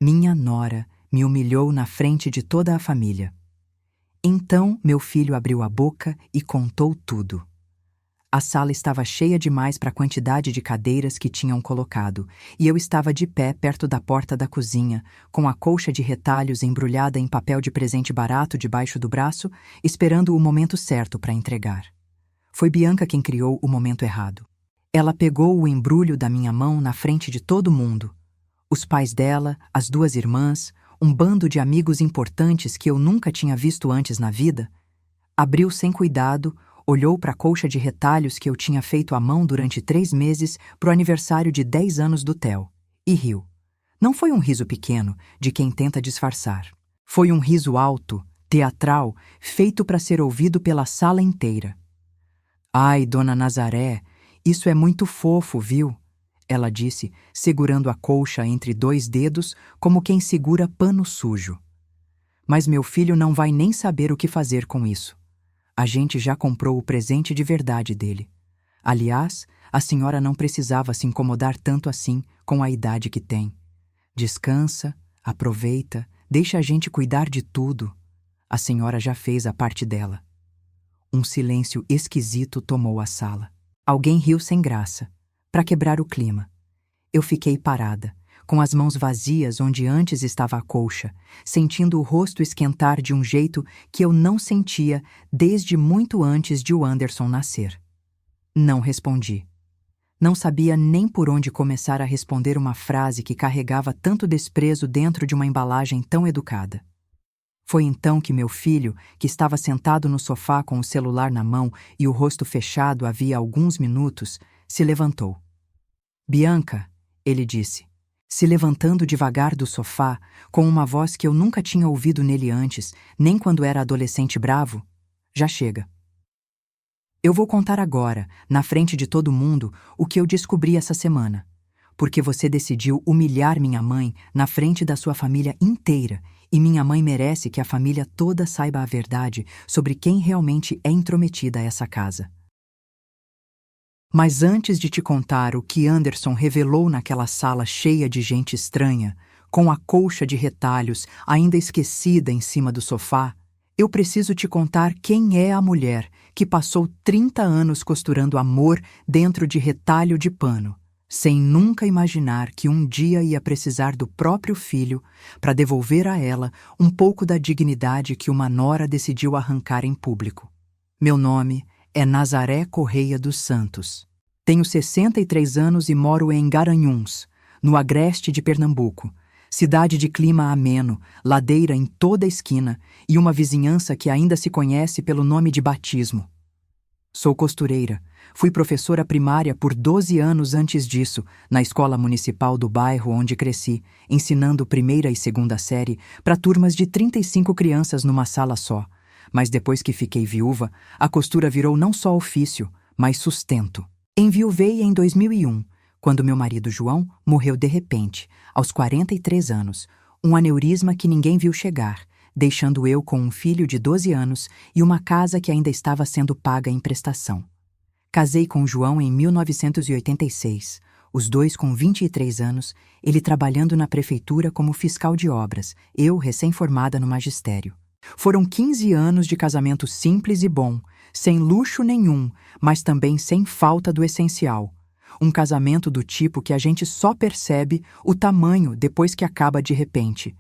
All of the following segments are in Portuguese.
Minha nora me humilhou na frente de toda a família. Então meu filho abriu a boca e contou tudo. A sala estava cheia demais para a quantidade de cadeiras que tinham colocado, e eu estava de pé perto da porta da cozinha, com a colcha de retalhos embrulhada em papel de presente barato debaixo do braço, esperando o momento certo para entregar. Foi Bianca quem criou o momento errado. Ela pegou o embrulho da minha mão na frente de todo mundo. Os pais dela, as duas irmãs, um bando de amigos importantes que eu nunca tinha visto antes na vida. Abriu sem cuidado, olhou para a colcha de retalhos que eu tinha feito à mão durante 3 meses para o aniversário de 10 anos do Theo, e riu. Não foi um riso pequeno, de quem tenta disfarçar. Foi um riso alto, teatral, feito para ser ouvido pela sala inteira. "Ai, Dona Nazaré, isso é muito fofo, viu?" ela disse, segurando a colcha entre 2 dedos como quem segura pano sujo. "Mas meu filho não vai nem saber o que fazer com isso. A gente já comprou o presente de verdade dele. Aliás, a senhora não precisava se incomodar tanto assim com a idade que tem. Descansa, aproveita, deixa a gente cuidar de tudo. A senhora já fez a parte dela." Um silêncio esquisito tomou a sala. Alguém riu sem graça, para quebrar o clima. Eu fiquei parada, com as mãos vazias onde antes estava a colcha, sentindo o rosto esquentar de um jeito que eu não sentia desde muito antes de o Anderson nascer. Não respondi. Não sabia nem por onde começar a responder uma frase que carregava tanto desprezo dentro de uma embalagem tão educada. Foi então que meu filho, que estava sentado no sofá com o celular na mão e o rosto fechado havia alguns minutos, se levantou. "Bianca", ele disse, se levantando devagar do sofá, com uma voz que eu nunca tinha ouvido nele antes, nem quando era adolescente bravo, "já chega. Eu vou contar agora, na frente de todo mundo, o que eu descobri essa semana, porque você decidiu humilhar minha mãe na frente da sua família inteira, e minha mãe merece que a família toda saiba a verdade sobre quem realmente é intrometida a essa casa. Mas antes de te contar o que Anderson revelou naquela sala cheia de gente estranha, com a colcha de retalhos ainda esquecida em cima do sofá, eu preciso te contar quem é a mulher que passou 30 anos costurando amor dentro de retalho de pano, sem nunca imaginar que um dia ia precisar do próprio filho para devolver a ela um pouco da dignidade que uma nora decidiu arrancar em público. Meu nome é Nazaré Correia dos Santos. Tenho 63 anos e moro em Garanhuns, no agreste de Pernambuco, cidade de clima ameno, ladeira em toda esquina e uma vizinhança que ainda se conhece pelo nome de batismo. Sou costureira. Fui professora primária por 12 anos antes disso, na escola municipal do bairro onde cresci, ensinando primeira e segunda série para turmas de 35 crianças numa sala só. Mas depois que fiquei viúva, a costura virou não só ofício, mas sustento. Enviuvei em 2001, quando meu marido João morreu de repente, aos 43 anos, um aneurisma que ninguém viu chegar, deixando eu com um filho de 12 anos e uma casa que ainda estava sendo paga em prestação. Casei com João em 1986, os dois com 23 anos, ele trabalhando na prefeitura como fiscal de obras, eu recém-formada no magistério. Foram 15 anos de casamento simples e bom, sem luxo nenhum, mas também sem falta do essencial. Um casamento do tipo que a gente só percebe o tamanho depois que acaba de repente.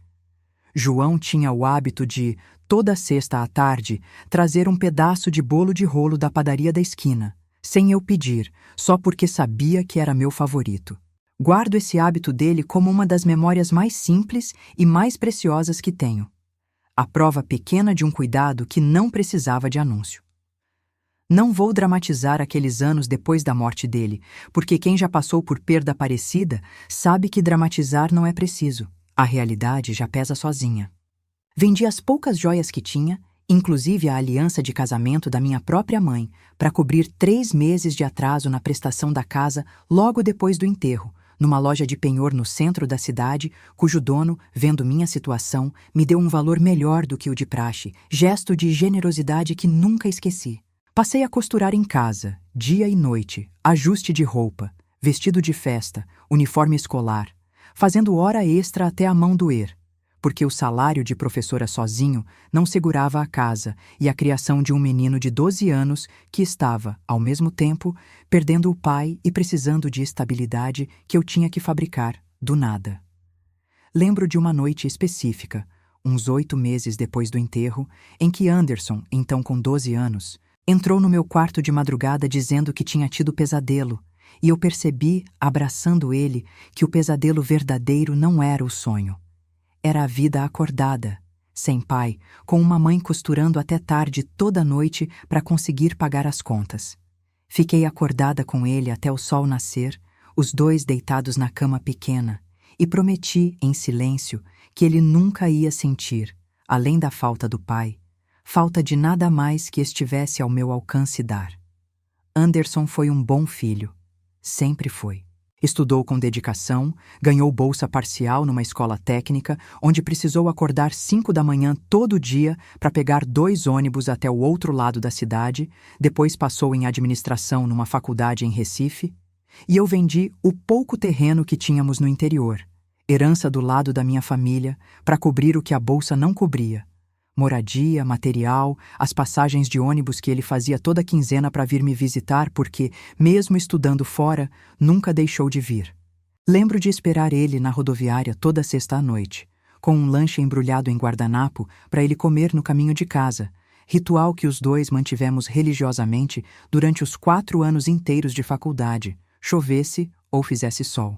João tinha o hábito de, toda sexta à tarde, trazer um pedaço de bolo de rolo da padaria da esquina, sem eu pedir, só porque sabia que era meu favorito. Guardo esse hábito dele como uma das memórias mais simples e mais preciosas que tenho. A prova pequena de um cuidado que não precisava de anúncio. Não vou dramatizar aqueles anos depois da morte dele, porque quem já passou por perda parecida sabe que dramatizar não é preciso. A realidade já pesa sozinha. Vendi as poucas joias que tinha, inclusive a aliança de casamento da minha própria mãe, para cobrir 3 meses de atraso na prestação da casa logo depois do enterro, numa loja de penhor no centro da cidade, cujo dono, vendo minha situação, me deu um valor melhor do que o de praxe, gesto de generosidade que nunca esqueci. Passei a costurar em casa, dia e noite, ajuste de roupa, vestido de festa, uniforme escolar. fazendo hora extra até a mão doer, porque o salário de professora sozinho não segurava a casa e a criação de um menino de 12 anos que estava, ao mesmo tempo, perdendo o pai e precisando de estabilidade que eu tinha que fabricar, do nada. Lembro de uma noite específica, uns 8 meses depois do enterro, em que Anderson, então com 12 anos, entrou no meu quarto de madrugada dizendo que tinha tido pesadelo, e eu percebi, abraçando ele, que o pesadelo verdadeiro não era o sonho. Era a vida acordada, sem pai, com uma mãe costurando até tarde toda noite para conseguir pagar as contas. Fiquei acordada com ele até o sol nascer, os dois deitados na cama pequena, e prometi, em silêncio, que ele nunca ia sentir, além da falta do pai, falta de nada mais que estivesse ao meu alcance dar. Anderson foi um bom filho. Sempre foi. Estudou com dedicação, ganhou bolsa parcial numa escola técnica, onde precisou acordar 5 da manhã todo dia para pegar 2 ônibus até o outro lado da cidade, depois passou em administração numa faculdade em Recife, e eu vendi o pouco terreno que tínhamos no interior, herança do lado da minha família, para cobrir o que a bolsa não cobria. Moradia, material, as passagens de ônibus que ele fazia toda quinzena para vir me visitar porque, mesmo estudando fora, nunca deixou de vir. Lembro de esperar ele na rodoviária toda sexta à noite, com um lanche embrulhado em guardanapo para ele comer no caminho de casa, ritual que os dois mantivemos religiosamente durante os 4 anos inteiros de faculdade, chovesse ou fizesse sol.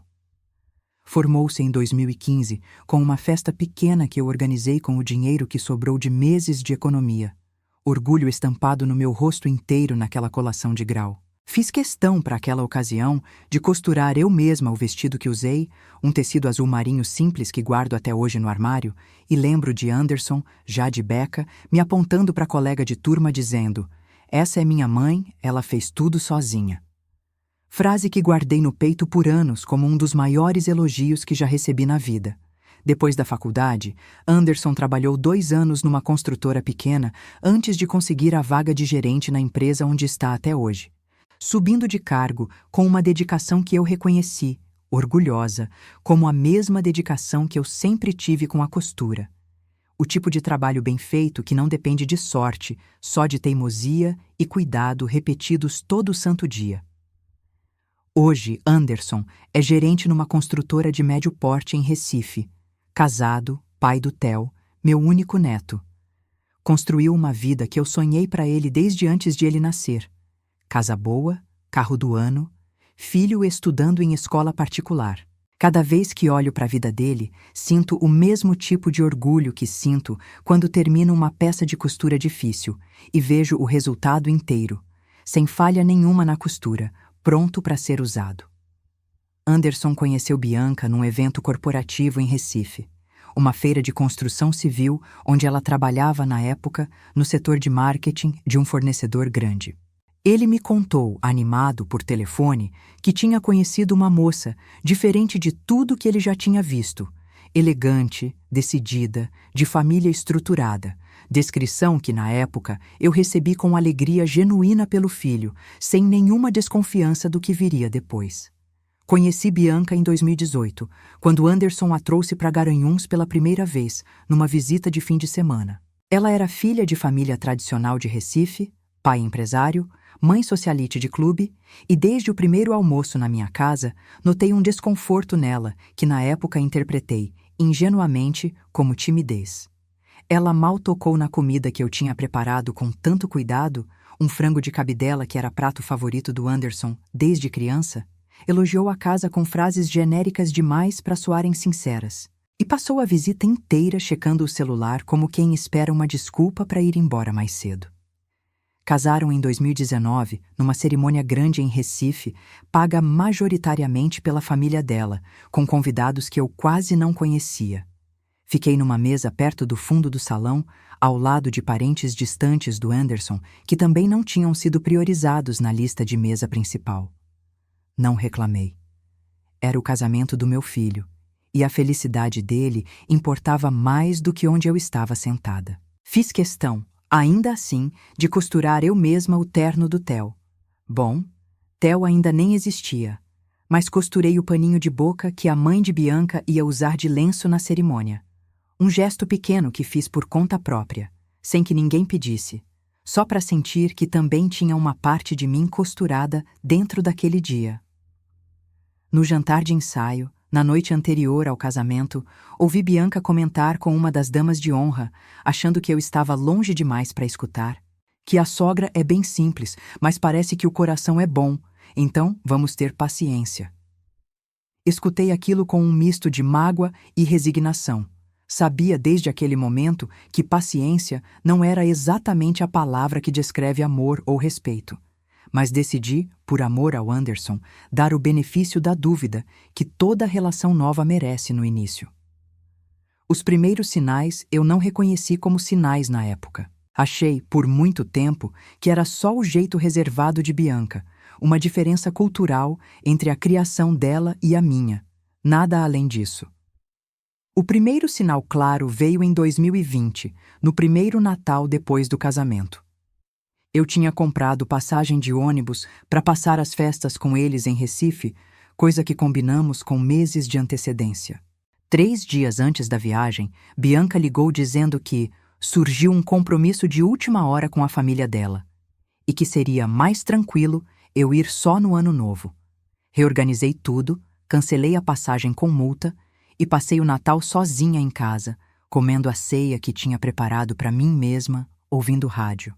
Formou-se em 2015 com uma festa pequena que eu organizei com o dinheiro que sobrou de meses de economia. Orgulho estampado no meu rosto inteiro naquela colação de grau. Fiz questão, para aquela ocasião, de costurar eu mesma o vestido que usei, um tecido azul marinho simples que guardo até hoje no armário, e lembro de Anderson, já de beca, me apontando para a colega de turma dizendo: "Essa é minha mãe, ela fez tudo sozinha." Frase que guardei no peito por anos como um dos maiores elogios que já recebi na vida. Depois da faculdade, Anderson trabalhou 2 anos numa construtora pequena antes de conseguir a vaga de gerente na empresa onde está até hoje. Subindo de cargo com uma dedicação que eu reconheci, orgulhosa, como a mesma dedicação que eu sempre tive com a costura. O tipo de trabalho bem feito que não depende de sorte, só de teimosia e cuidado repetidos todo santo dia. Hoje, Anderson é gerente numa construtora de médio porte em Recife. Casado, pai do Theo, meu único neto. Construiu uma vida que eu sonhei para ele desde antes de ele nascer. Casa boa, carro do ano, filho estudando em escola particular. Cada vez que olho para a vida dele, sinto o mesmo tipo de orgulho que sinto quando termino uma peça de costura difícil e vejo o resultado inteiro, sem falha nenhuma na costura, pronto para ser usado. Anderson conheceu Bianca num evento corporativo em Recife, uma feira de construção civil onde ela trabalhava na época no setor de marketing de um fornecedor grande. Ele me contou, animado por telefone, que tinha conhecido uma moça diferente de tudo que ele já tinha visto, elegante, decidida, de família estruturada, descrição que, na época, eu recebi com alegria genuína pelo filho, sem nenhuma desconfiança do que viria depois. Conheci Bianca em 2018, quando Anderson a trouxe para Garanhuns pela primeira vez, numa visita de fim de semana. Ela era filha de família tradicional de Recife, pai empresário, mãe socialite de clube, e desde o primeiro almoço na minha casa, notei um desconforto nela, que na época interpretei, ingenuamente, como timidez. Ela mal tocou na comida que eu tinha preparado com tanto cuidado, um frango de cabidela que era prato favorito do Anderson desde criança, elogiou a casa com frases genéricas demais para soarem sinceras, e passou a visita inteira checando o celular como quem espera uma desculpa para ir embora mais cedo. Casaram em 2019, numa cerimônia grande em Recife, paga majoritariamente pela família dela, com convidados que eu quase não conhecia. Fiquei numa mesa perto do fundo do salão, ao lado de parentes distantes do Anderson, que também não tinham sido priorizados na lista de mesa principal. Não reclamei. Era o casamento do meu filho, e a felicidade dele importava mais do que onde eu estava sentada. Fiz questão, ainda assim, de costurar eu mesma o terno do Theo. Bom, Theo ainda nem existia, mas costurei o paninho de boca que a mãe de Bianca ia usar de lenço na cerimônia. Um gesto pequeno que fiz por conta própria, sem que ninguém pedisse, só para sentir que também tinha uma parte de mim costurada dentro daquele dia. No jantar de ensaio, na noite anterior ao casamento, ouvi Bianca comentar com uma das damas de honra, achando que eu estava longe demais para escutar, que a sogra é bem simples, mas parece que o coração é bom, então vamos ter paciência. Escutei aquilo com um misto de mágoa e resignação. Sabia desde aquele momento que paciência não era exatamente a palavra que descreve amor ou respeito, mas decidi, por amor ao Anderson, dar o benefício da dúvida que toda relação nova merece no início. Os primeiros sinais eu não reconheci como sinais na época. Achei, por muito tempo, que era só o jeito reservado de Bianca, uma diferença cultural entre a criação dela e a minha, nada além disso. O primeiro sinal claro veio em 2020, no primeiro Natal depois do casamento. Eu tinha comprado passagem de ônibus para passar as festas com eles em Recife, coisa que combinamos com meses de antecedência. 3 dias antes da viagem, Bianca ligou dizendo que surgiu um compromisso de última hora com a família dela e que seria mais tranquilo eu ir só no ano novo. Reorganizei tudo, cancelei a passagem com multa e passei o Natal sozinha em casa, comendo a ceia que tinha preparado para mim mesma, ouvindo rádio.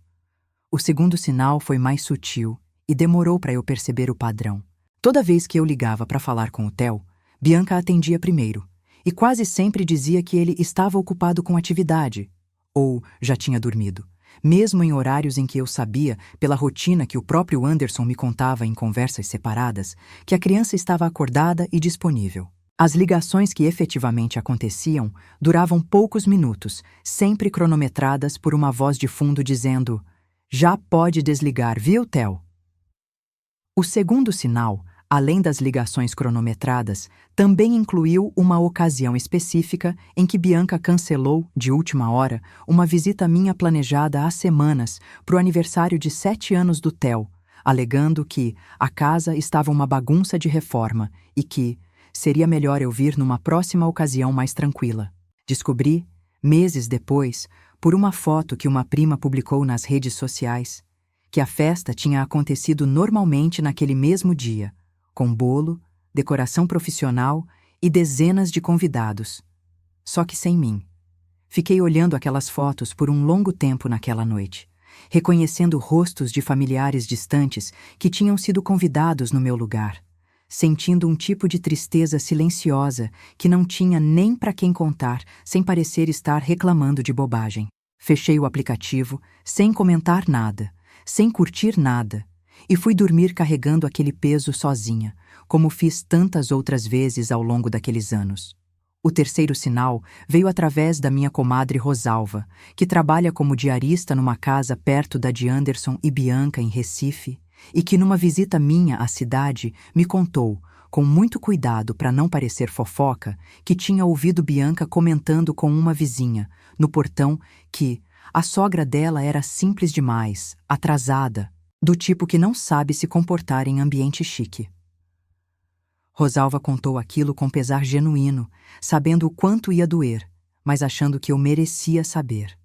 O segundo sinal foi mais sutil e demorou para eu perceber o padrão. Toda vez que eu ligava para falar com o Theo, Bianca atendia primeiro e quase sempre dizia que ele estava ocupado com atividade ou já tinha dormido, mesmo em horários em que eu sabia, pela rotina que o próprio Anderson me contava em conversas separadas, que a criança estava acordada e disponível. As ligações que efetivamente aconteciam duravam poucos minutos, sempre cronometradas por uma voz de fundo dizendo: "Já pode desligar, viu, Theo?" O segundo sinal, além das ligações cronometradas, também incluiu uma ocasião específica em que Bianca cancelou, de última hora, uma visita minha planejada há semanas para o aniversário de 7 anos do Theo, alegando que a casa estava uma bagunça de reforma e que seria melhor eu vir numa próxima ocasião mais tranquila. Descobri, meses depois, por uma foto que uma prima publicou nas redes sociais, que a festa tinha acontecido normalmente naquele mesmo dia, com bolo, decoração profissional e dezenas de convidados. Só que sem mim. Fiquei olhando aquelas fotos por um longo tempo naquela noite, reconhecendo rostos de familiares distantes que tinham sido convidados no meu lugar, sentindo um tipo de tristeza silenciosa que não tinha nem para quem contar, sem parecer estar reclamando de bobagem. Fechei o aplicativo, sem comentar nada, sem curtir nada, e fui dormir carregando aquele peso sozinha, como fiz tantas outras vezes ao longo daqueles anos. O terceiro sinal veio através da minha comadre Rosalva, que trabalha como diarista numa casa perto da de Anderson e Bianca em Recife, e que numa visita minha à cidade me contou, com muito cuidado para não parecer fofoca, que tinha ouvido Bianca comentando com uma vizinha, no portão, que a sogra dela era simples demais, atrasada, do tipo que não sabe se comportar em ambiente chique. Rosalva contou aquilo com pesar genuíno, sabendo o quanto ia doer, mas achando que eu merecia saber.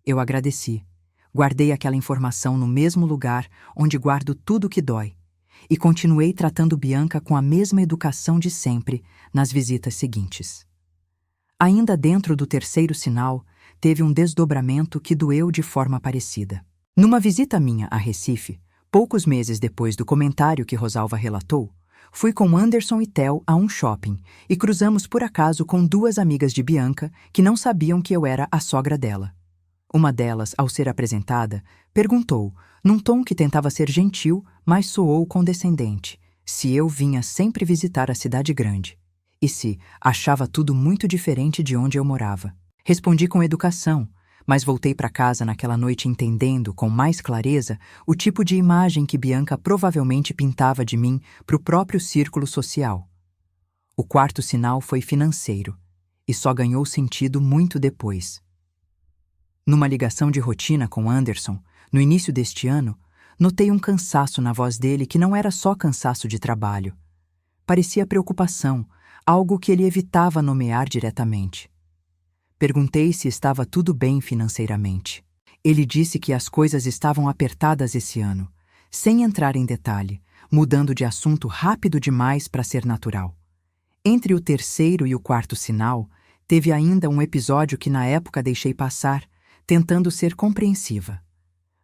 Eu agradeci. Guardei aquela informação no mesmo lugar onde guardo tudo que dói, e continuei tratando Bianca com a mesma educação de sempre nas visitas seguintes. Ainda dentro do terceiro sinal, teve um desdobramento que doeu de forma parecida. Numa visita minha a Recife, poucos meses depois do comentário que Rosalva relatou, fui com Anderson e Theo a um shopping e cruzamos por acaso com 2 amigas de Bianca que não sabiam que eu era a sogra dela. Uma delas, ao ser apresentada, perguntou, num tom que tentava ser gentil, mas soou condescendente, se eu vinha sempre visitar a cidade grande e se achava tudo muito diferente de onde eu morava. Respondi com educação, mas voltei para casa naquela noite entendendo com mais clareza o tipo de imagem que Bianca provavelmente pintava de mim para o próprio círculo social. O quarto sinal foi financeiro, e só ganhou sentido muito depois. Numa ligação de rotina com Anderson, no início deste ano, notei um cansaço na voz dele que não era só cansaço de trabalho. parecia preocupação, algo que ele evitava nomear diretamente. Perguntei se estava tudo bem financeiramente. Ele disse que as coisas estavam apertadas esse ano, sem entrar em detalhe, mudando de assunto rápido demais para ser natural. Entre o terceiro e o quarto sinal, teve ainda um episódio que na época deixei passar, tentando ser compreensiva.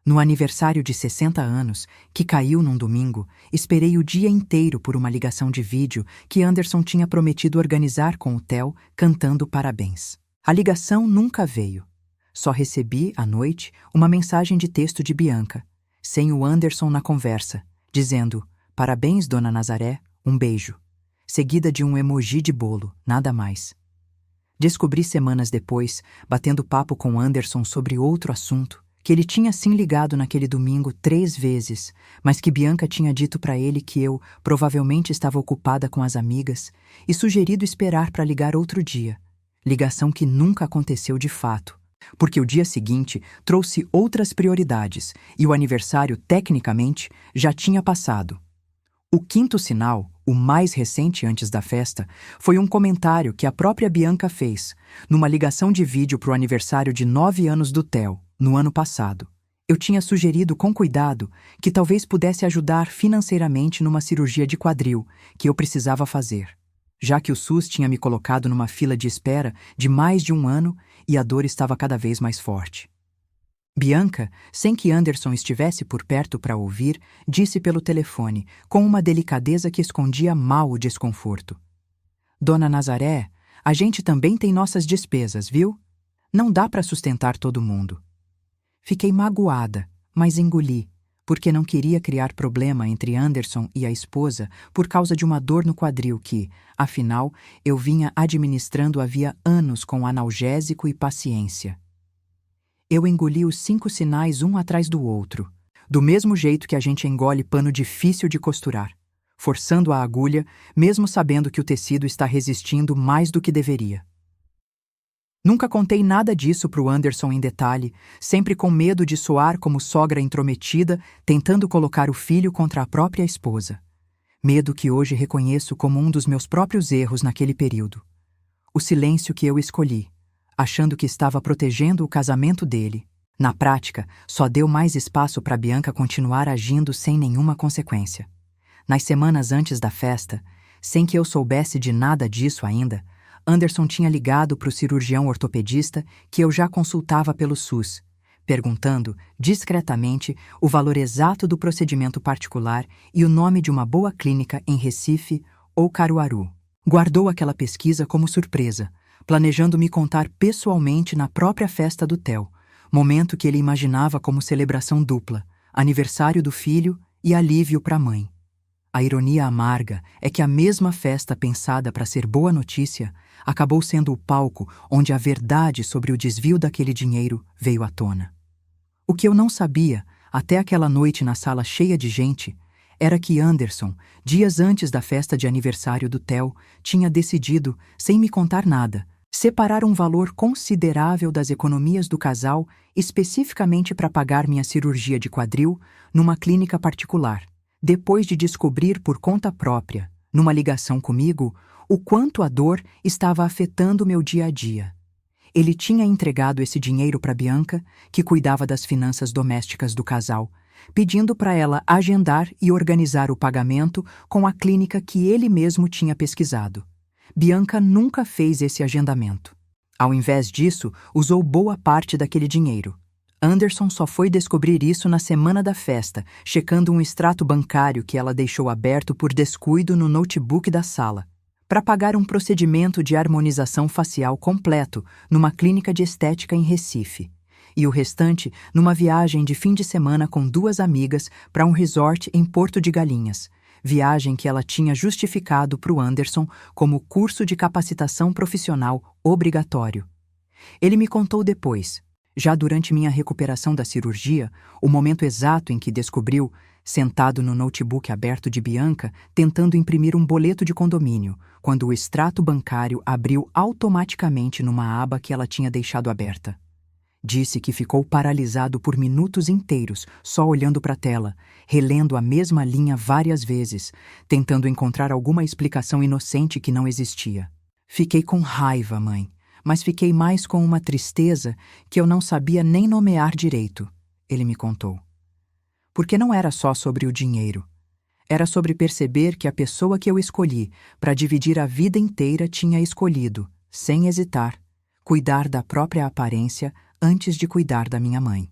No aniversário de 60 anos, que caiu num domingo, esperei o dia inteiro por uma ligação de vídeo que Anderson tinha prometido organizar com o Theo, cantando parabéns. A ligação nunca veio. Só recebi, à noite, uma mensagem de texto de Bianca, sem o Anderson na conversa, dizendo: "Parabéns, Dona Nazaré, um beijo", seguida de um emoji de bolo, nada mais. Descobri semanas depois, batendo papo com Anderson sobre outro assunto, que ele tinha sim ligado naquele domingo 3 vezes, mas que Bianca tinha dito para ele que eu provavelmente estava ocupada com as amigas e sugerido esperar para ligar outro dia. Ligação que nunca aconteceu de fato, porque o dia seguinte trouxe outras prioridades e o aniversário, tecnicamente, já tinha passado. O quinto sinal, o mais recente antes da festa, foi um comentário que a própria Bianca fez, numa ligação de vídeo para o aniversário de 9 anos do Theo, no ano passado. Eu tinha sugerido com cuidado que talvez pudesse ajudar financeiramente numa cirurgia de quadril que eu precisava fazer, já que o SUS tinha me colocado numa fila de espera de mais de 1 ano e a dor estava cada vez mais forte. Bianca, sem que Anderson estivesse por perto para ouvir, disse pelo telefone, com uma delicadeza que escondia mal o desconforto: "Dona Nazaré, a gente também tem nossas despesas, viu? Não dá para sustentar todo mundo." Fiquei magoada, mas engoli, porque não queria criar problema entre Anderson e a esposa por causa de uma dor no quadril que, afinal, eu vinha administrando havia anos com analgésico e paciência. Eu engoli os 5 sinais um atrás do outro, do mesmo jeito que a gente engole pano difícil de costurar, forçando a agulha, mesmo sabendo que o tecido está resistindo mais do que deveria. Nunca contei nada disso para o Anderson em detalhe, sempre com medo de soar como sogra intrometida, tentando colocar o filho contra a própria esposa. Medo que hoje reconheço como um dos meus próprios erros naquele período. O silêncio que eu escolhi, achando que estava protegendo o casamento dele, na prática, só deu mais espaço para Bianca continuar agindo sem nenhuma consequência. Nas semanas antes da festa, sem que eu soubesse de nada disso ainda, Anderson tinha ligado para o cirurgião ortopedista que eu já consultava pelo SUS, perguntando, discretamente, o valor exato do procedimento particular e o nome de uma boa clínica em Recife ou Caruaru. Guardou aquela pesquisa como surpresa, planejando me contar pessoalmente na própria festa do Theo, momento que ele imaginava como celebração dupla, aniversário do filho e alívio para a mãe. A ironia amarga é que a mesma festa pensada para ser boa notícia acabou sendo o palco onde a verdade sobre o desvio daquele dinheiro veio à tona. O que eu não sabia, até aquela noite na sala cheia de gente, era que Anderson, dias antes da festa de aniversário do Theo, tinha decidido, sem me contar nada, separar um valor considerável das economias do casal especificamente para pagar minha cirurgia de quadril numa clínica particular, depois de descobrir por conta própria, numa ligação comigo, o quanto a dor estava afetando meu dia a dia. Ele tinha entregado esse dinheiro para Bianca, que cuidava das finanças domésticas do casal, pedindo para ela agendar e organizar o pagamento com a clínica que ele mesmo tinha pesquisado. Bianca nunca fez esse agendamento. Ao invés disso, usou boa parte daquele dinheiro. Anderson só foi descobrir isso na semana da festa, checando um extrato bancário que ela deixou aberto por descuido no notebook da sala, para pagar um procedimento de harmonização facial completo numa clínica de estética em Recife, e o restante numa viagem de fim de semana com 2 amigas para um resort em Porto de Galinhas, viagem que ela tinha justificado para o Anderson como curso de capacitação profissional obrigatório. Ele me contou depois, já durante minha recuperação da cirurgia, o momento exato em que descobriu, sentado no notebook aberto de Bianca, tentando imprimir um boleto de condomínio, quando o extrato bancário abriu automaticamente numa aba que ela tinha deixado aberta. Disse que ficou paralisado por minutos inteiros, só olhando para a tela, relendo a mesma linha várias vezes, tentando encontrar alguma explicação inocente que não existia. Fiquei com raiva, mãe, mas fiquei mais com uma tristeza que eu não sabia nem nomear direito, ele me contou. Porque não era só sobre o dinheiro. Era sobre perceber que a pessoa que eu escolhi para dividir a vida inteira tinha escolhido, sem hesitar, cuidar da própria aparência antes de cuidar da minha mãe.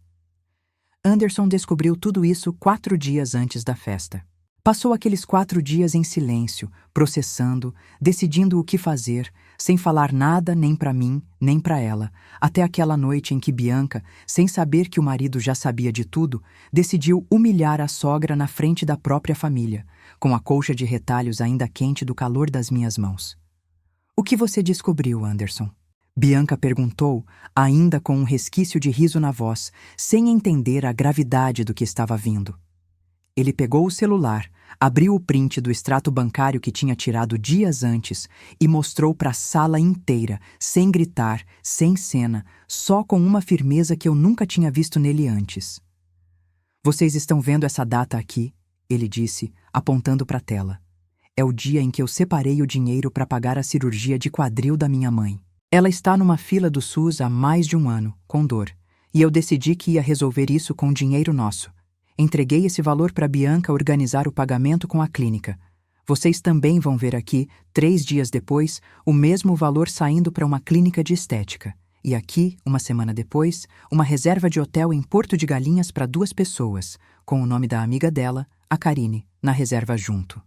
Anderson descobriu tudo isso 4 dias antes da festa. Passou aqueles 4 dias em silêncio, processando, decidindo o que fazer, sem falar nada nem para mim, nem para ela, até aquela noite em que Bianca, sem saber que o marido já sabia de tudo, decidiu humilhar a sogra na frente da própria família, com a colcha de retalhos ainda quente do calor das minhas mãos. "O que você descobriu, Anderson?" Bianca perguntou, ainda com um resquício de riso na voz, sem entender a gravidade do que estava vindo. Ele pegou o celular, abriu o print do extrato bancário que tinha tirado dias antes e mostrou para a sala inteira, sem gritar, sem cena, só com uma firmeza que eu nunca tinha visto nele antes. "Vocês estão vendo essa data aqui?" ele disse, apontando para a tela. "É o dia em que eu separei o dinheiro para pagar a cirurgia de quadril da minha mãe. Ela está numa fila do SUS há mais de um ano, com dor, e eu decidi que ia resolver isso com dinheiro nosso. Entreguei esse valor para Bianca organizar o pagamento com a clínica. Vocês também vão ver aqui, 3 dias depois, o mesmo valor saindo para uma clínica de estética. E aqui, uma semana depois, uma reserva de hotel em Porto de Galinhas para 2 pessoas, com o nome da amiga dela, a Karine, na reserva junto.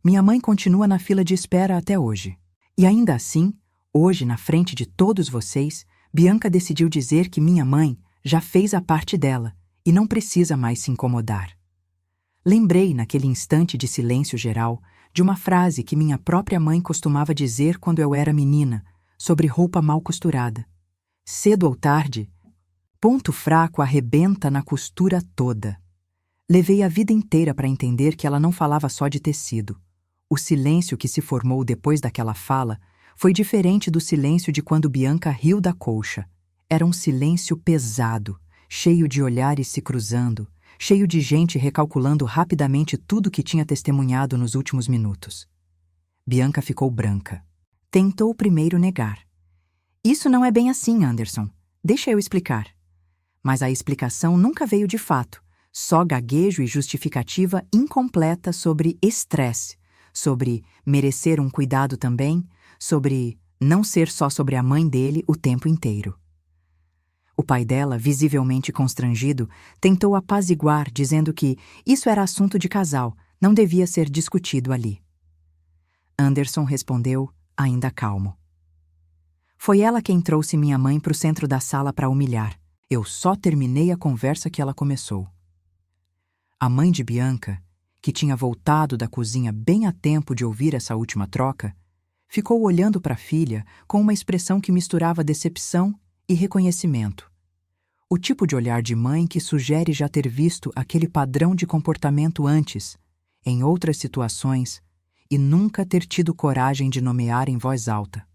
Minha mãe continua na fila de espera até hoje. E ainda assim, hoje, na frente de todos vocês, Bianca decidiu dizer que minha mãe já fez a parte dela e não precisa mais se incomodar. Lembrei, naquele instante de silêncio geral, de uma frase que minha própria mãe costumava dizer quando eu era menina, sobre roupa mal costurada. Cedo ou tarde, ponto fraco arrebenta na costura toda. Levei a vida inteira para entender que ela não falava só de tecido. O silêncio que se formou depois daquela fala foi diferente do silêncio de quando Bianca riu da colcha. Era um silêncio pesado, cheio de olhares se cruzando, cheio de gente recalculando rapidamente tudo que tinha testemunhado nos últimos minutos. Bianca ficou branca. Tentou primeiro negar. "Isso não é bem assim, Anderson. Deixa eu explicar." Mas a explicação nunca veio de fato, só gaguejo e justificativa incompleta sobre estresse, sobre merecer um cuidado também, sobre não ser só sobre a mãe dele o tempo inteiro. O pai dela, visivelmente constrangido, tentou apaziguar, dizendo que isso era assunto de casal, não devia ser discutido ali. Anderson respondeu, ainda calmo. "Foi ela quem trouxe minha mãe para o centro da sala para humilhar. Eu só terminei a conversa que ela começou." A mãe de Bianca, que tinha voltado da cozinha bem a tempo de ouvir essa última troca, ficou olhando para a filha com uma expressão que misturava decepção e reconhecimento. O tipo de olhar de mãe que sugere já ter visto aquele padrão de comportamento antes, em outras situações, e nunca ter tido coragem de nomear em voz alta.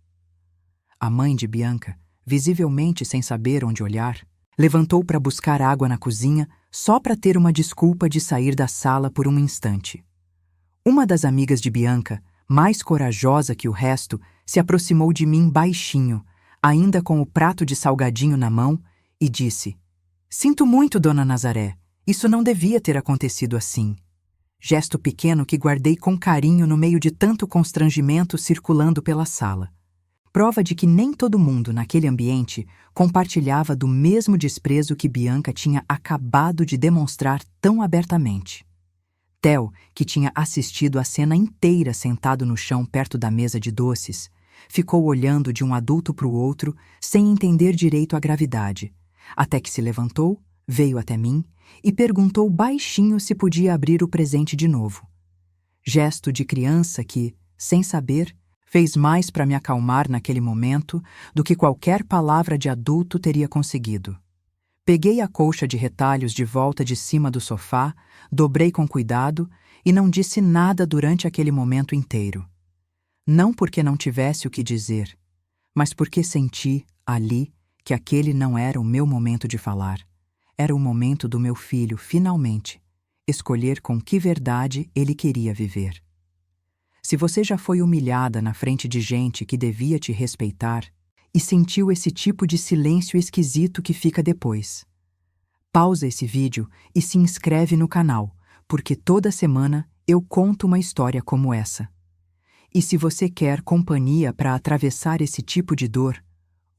A mãe de Bianca, visivelmente sem saber onde olhar, levantou para buscar água na cozinha só para ter uma desculpa de sair da sala por um instante. Uma das amigas de Bianca, mais corajosa que o resto, se aproximou de mim baixinho, ainda com o prato de salgadinho na mão, e disse: "Sinto muito, Dona Nazaré, isso não devia ter acontecido assim." Gesto pequeno que guardei com carinho no meio de tanto constrangimento circulando pela sala. Prova de que nem todo mundo naquele ambiente compartilhava do mesmo desprezo que Bianca tinha acabado de demonstrar tão abertamente. Theo, que tinha assistido a cena inteira sentado no chão perto da mesa de doces, ficou olhando de um adulto para o outro sem entender direito a gravidade, até que se levantou, veio até mim e perguntou baixinho se podia abrir o presente de novo. Gesto de criança que, sem saber, fez mais para me acalmar naquele momento do que qualquer palavra de adulto teria conseguido. Peguei a colcha de retalhos de volta de cima do sofá, dobrei com cuidado e não disse nada durante aquele momento inteiro. Não porque não tivesse o que dizer, mas porque senti, ali, que aquele não era o meu momento de falar. Era o momento do meu filho, finalmente, escolher com que verdade ele queria viver. Se você já foi humilhada na frente de gente que devia te respeitar e sentiu esse tipo de silêncio esquisito que fica depois, pausa esse vídeo e se inscreve no canal, porque toda semana eu conto uma história como essa. E se você quer companhia para atravessar esse tipo de dor,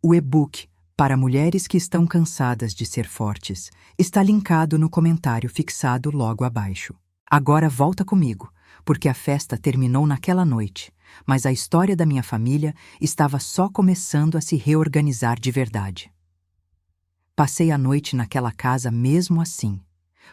o e-book para mulheres que estão cansadas de ser fortes está linkado no comentário fixado logo abaixo. Agora volta comigo, porque a festa terminou naquela noite, mas a história da minha família estava só começando a se reorganizar de verdade. Passei a noite naquela casa mesmo assim,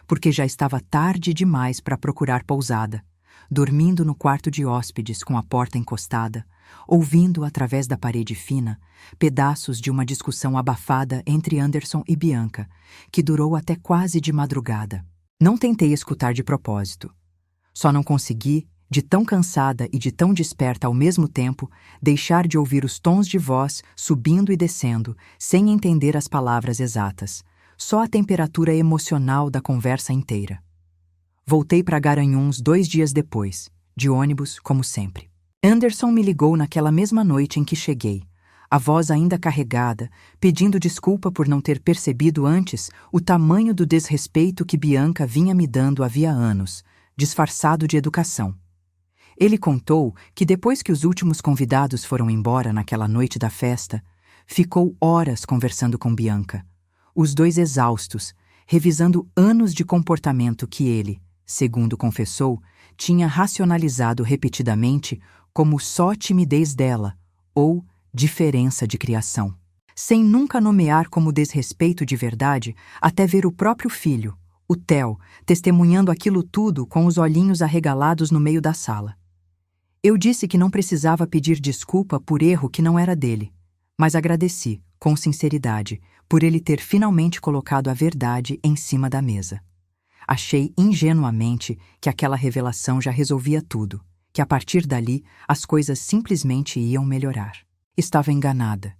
porque já estava tarde demais para procurar pousada, dormindo no quarto de hóspedes com a porta encostada, ouvindo através da parede fina pedaços de uma discussão abafada entre Anderson e Bianca, que durou até quase de madrugada. Não tentei escutar de propósito. Só não consegui, de tão cansada e de tão desperta ao mesmo tempo, deixar de ouvir os tons de voz subindo e descendo, sem entender as palavras exatas, só a temperatura emocional da conversa inteira. Voltei para Garanhuns 2 dias depois, de ônibus, como sempre. Anderson me ligou naquela mesma noite em que cheguei, a voz ainda carregada, pedindo desculpa por não ter percebido antes o tamanho do desrespeito que Bianca vinha me dando havia anos, disfarçado de educação. Ele contou que depois que os últimos convidados foram embora naquela noite da festa, ficou horas conversando com Bianca, os dois exaustos, revisando anos de comportamento que ele, segundo confessou, tinha racionalizado repetidamente como só timidez dela ou diferença de criação, sem nunca nomear como desrespeito de verdade até ver o próprio filho, o Theo, testemunhando aquilo tudo com os olhinhos arregalados no meio da sala. Eu disse que não precisava pedir desculpa por erro que não era dele, mas agradeci, com sinceridade, por ele ter finalmente colocado a verdade em cima da mesa. Achei ingenuamente que aquela revelação já resolvia tudo, que a partir dali as coisas simplesmente iam melhorar. Estava enganada.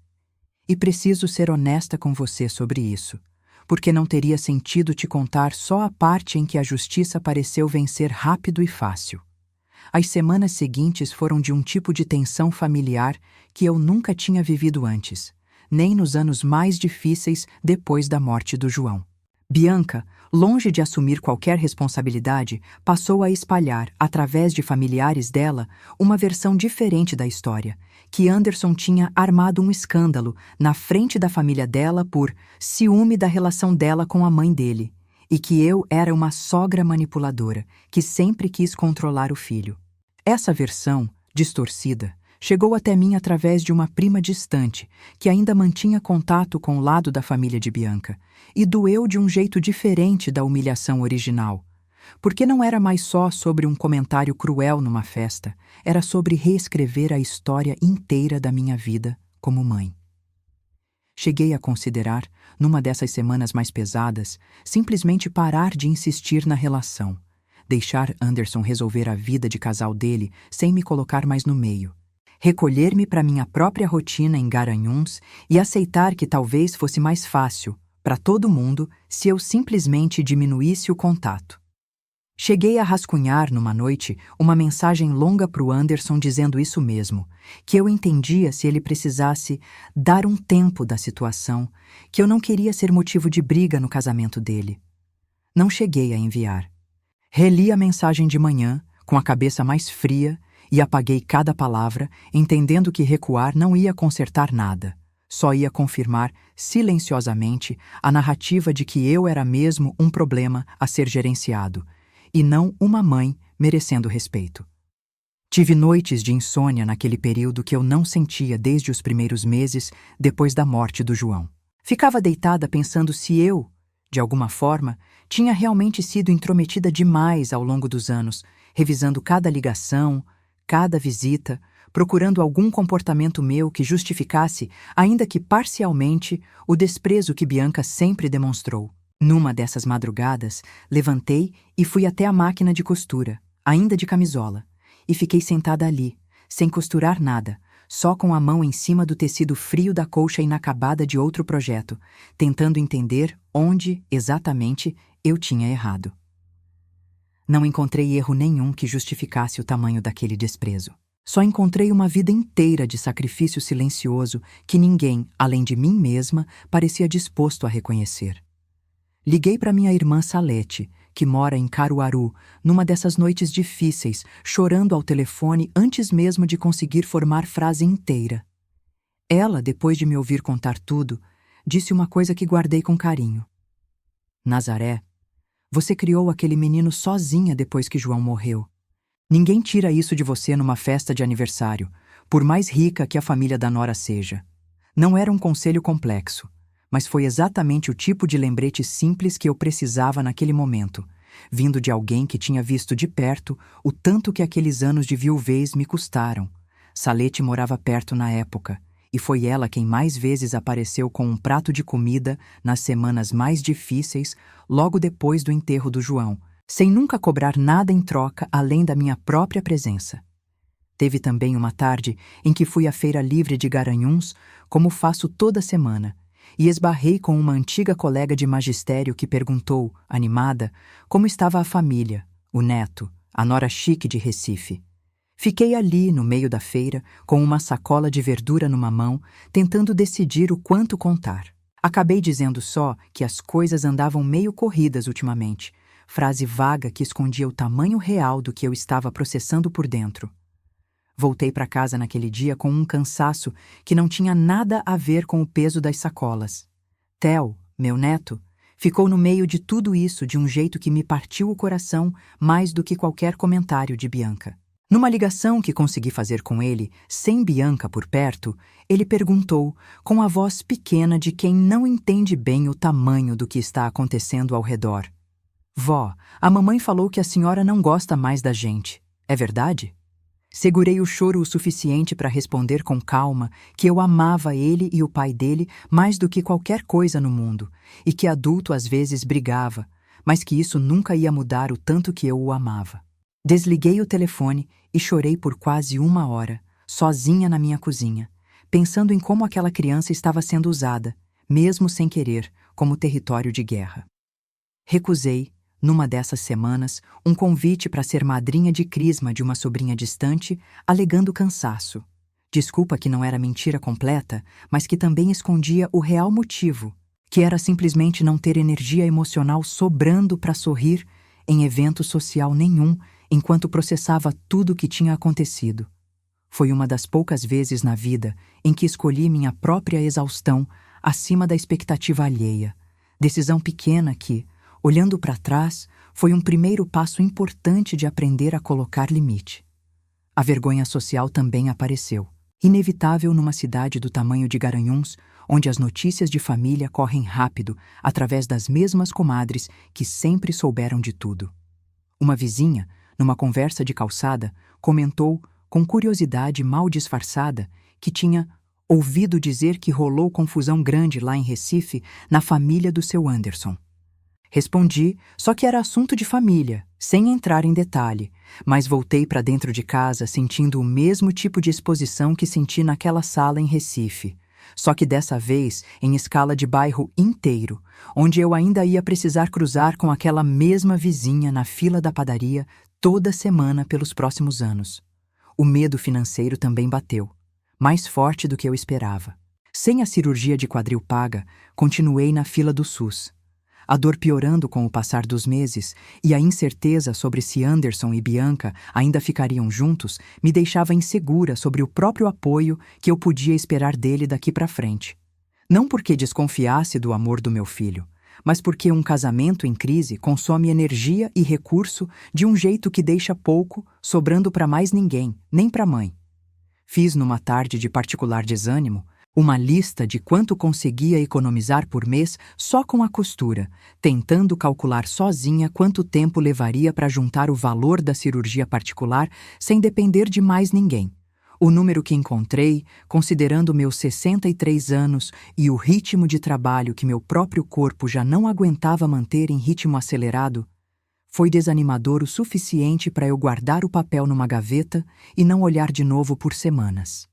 E preciso ser honesta com você sobre isso, porque não teria sentido te contar só a parte em que a justiça pareceu vencer rápido e fácil. As semanas seguintes foram de um tipo de tensão familiar que eu nunca tinha vivido antes, nem nos anos mais difíceis depois da morte do João. Bianca, longe de assumir qualquer responsabilidade, passou a espalhar, através de familiares dela, uma versão diferente da história, que Anderson tinha armado um escândalo na frente da família dela por ciúme da relação dela com a mãe dele, e que eu era uma sogra manipuladora, que sempre quis controlar o filho. Essa versão, distorcida, chegou até mim através de uma prima distante, que ainda mantinha contato com o lado da família de Bianca, e doeu de um jeito diferente da humilhação original. Porque não era mais só sobre um comentário cruel numa festa, era sobre reescrever a história inteira da minha vida como mãe. Cheguei a considerar, numa dessas semanas mais pesadas, simplesmente parar de insistir na relação, deixar Anderson resolver a vida de casal dele sem me colocar mais no meio. Recolher-me para minha própria rotina em Garanhuns e aceitar que talvez fosse mais fácil, para todo mundo, se eu simplesmente diminuísse o contato. Cheguei a rascunhar, numa noite, uma mensagem longa para o Anderson dizendo isso mesmo, que eu entendia se ele precisasse dar um tempo da situação, que eu não queria ser motivo de briga no casamento dele. Não cheguei a enviar. Reli a mensagem de manhã, com a cabeça mais fria, e apaguei cada palavra, entendendo que recuar não ia consertar nada, só ia confirmar, silenciosamente, a narrativa de que eu era mesmo um problema a ser gerenciado, e não uma mãe merecendo respeito. Tive noites de insônia naquele período que eu não sentia desde os primeiros meses depois da morte do João. Ficava deitada pensando se eu, de alguma forma, tinha realmente sido intrometida demais ao longo dos anos, revisando cada ligação, cada visita, procurando algum comportamento meu que justificasse, ainda que parcialmente, o desprezo que Bianca sempre demonstrou. Numa dessas madrugadas, levantei e fui até a máquina de costura, ainda de camisola, e fiquei sentada ali, sem costurar nada, só com a mão em cima do tecido frio da colcha inacabada de outro projeto, tentando entender onde, exatamente, eu tinha errado. Não encontrei erro nenhum que justificasse o tamanho daquele desprezo. Só encontrei uma vida inteira de sacrifício silencioso que ninguém, além de mim mesma, parecia disposto a reconhecer. Liguei para minha irmã Salete, que mora em Caruaru, numa dessas noites difíceis, chorando ao telefone antes mesmo de conseguir formar frase inteira. Ela, depois de me ouvir contar tudo, disse uma coisa que guardei com carinho. Nazaré, você criou aquele menino sozinha depois que João morreu. Ninguém tira isso de você numa festa de aniversário, por mais rica que a família da nora seja. Não era um conselho complexo, mas foi exatamente o tipo de lembrete simples que eu precisava naquele momento, vindo de alguém que tinha visto de perto o tanto que aqueles anos de viuvez me custaram. Salete morava perto na época, e foi ela quem mais vezes apareceu com um prato de comida nas semanas mais difíceis, logo depois do enterro do João, sem nunca cobrar nada em troca além da minha própria presença. Teve também uma tarde em que fui à Feira Livre de Garanhuns, como faço toda semana, e esbarrei com uma antiga colega de magistério que perguntou, animada, como estava a família, o neto, a nora chique de Recife. Fiquei ali, no meio da feira, com uma sacola de verdura numa mão, tentando decidir o quanto contar. Acabei dizendo só que as coisas andavam meio corridas ultimamente, frase vaga que escondia o tamanho real do que eu estava processando por dentro. Voltei para casa naquele dia com um cansaço que não tinha nada a ver com o peso das sacolas. Theo, meu neto, ficou no meio de tudo isso de um jeito que me partiu o coração mais do que qualquer comentário de Bianca. Numa ligação que consegui fazer com ele, sem Bianca por perto, ele perguntou, com a voz pequena de quem não entende bem o tamanho do que está acontecendo ao redor. Vó, a mamãe falou que a senhora não gosta mais da gente. É verdade? Segurei o choro o suficiente para responder com calma que eu amava ele e o pai dele mais do que qualquer coisa no mundo, e que adulto às vezes brigava, mas que isso nunca ia mudar o tanto que eu o amava. Desliguei o telefone e chorei por quase 1 hora, sozinha na minha cozinha, pensando em como aquela criança estava sendo usada, mesmo sem querer, como território de guerra. Recusei, numa dessas semanas, um convite para ser madrinha de crisma de uma sobrinha distante, alegando cansaço. Desculpa que não era mentira completa, mas que também escondia o real motivo, que era simplesmente não ter energia emocional sobrando para sorrir em evento social nenhum enquanto processava tudo o que tinha acontecido. Foi uma das poucas vezes na vida em que escolhi minha própria exaustão acima da expectativa alheia, decisão pequena que, olhando para trás, foi um primeiro passo importante de aprender a colocar limite. A vergonha social também apareceu, inevitável numa cidade do tamanho de Garanhuns, onde as notícias de família correm rápido através das mesmas comadres que sempre souberam de tudo. Uma vizinha, numa conversa de calçada, comentou, com curiosidade mal disfarçada, que tinha ouvido dizer que rolou confusão grande lá em Recife na família do seu Anderson. Respondi, só que era assunto de família, sem entrar em detalhe, mas voltei para dentro de casa sentindo o mesmo tipo de exposição que senti naquela sala em Recife, só que dessa vez em escala de bairro inteiro, onde eu ainda ia precisar cruzar com aquela mesma vizinha na fila da padaria toda semana pelos próximos anos. O medo financeiro também bateu, mais forte do que eu esperava. Sem a cirurgia de quadril paga, continuei na fila do SUS. A dor piorando com o passar dos meses e a incerteza sobre se Anderson e Bianca ainda ficariam juntos me deixava insegura sobre o próprio apoio que eu podia esperar dele daqui para frente. Não porque desconfiasse do amor do meu filho, mas porque um casamento em crise consome energia e recurso de um jeito que deixa pouco, sobrando para mais ninguém, nem para a mãe. Fiz numa tarde de particular desânimo uma lista de quanto conseguia economizar por mês só com a costura, tentando calcular sozinha quanto tempo levaria para juntar o valor da cirurgia particular sem depender de mais ninguém. O número que encontrei, considerando meus 63 anos e o ritmo de trabalho que meu próprio corpo já não aguentava manter em ritmo acelerado, foi desanimador o suficiente para eu guardar o papel numa gaveta e não olhar de novo por semanas.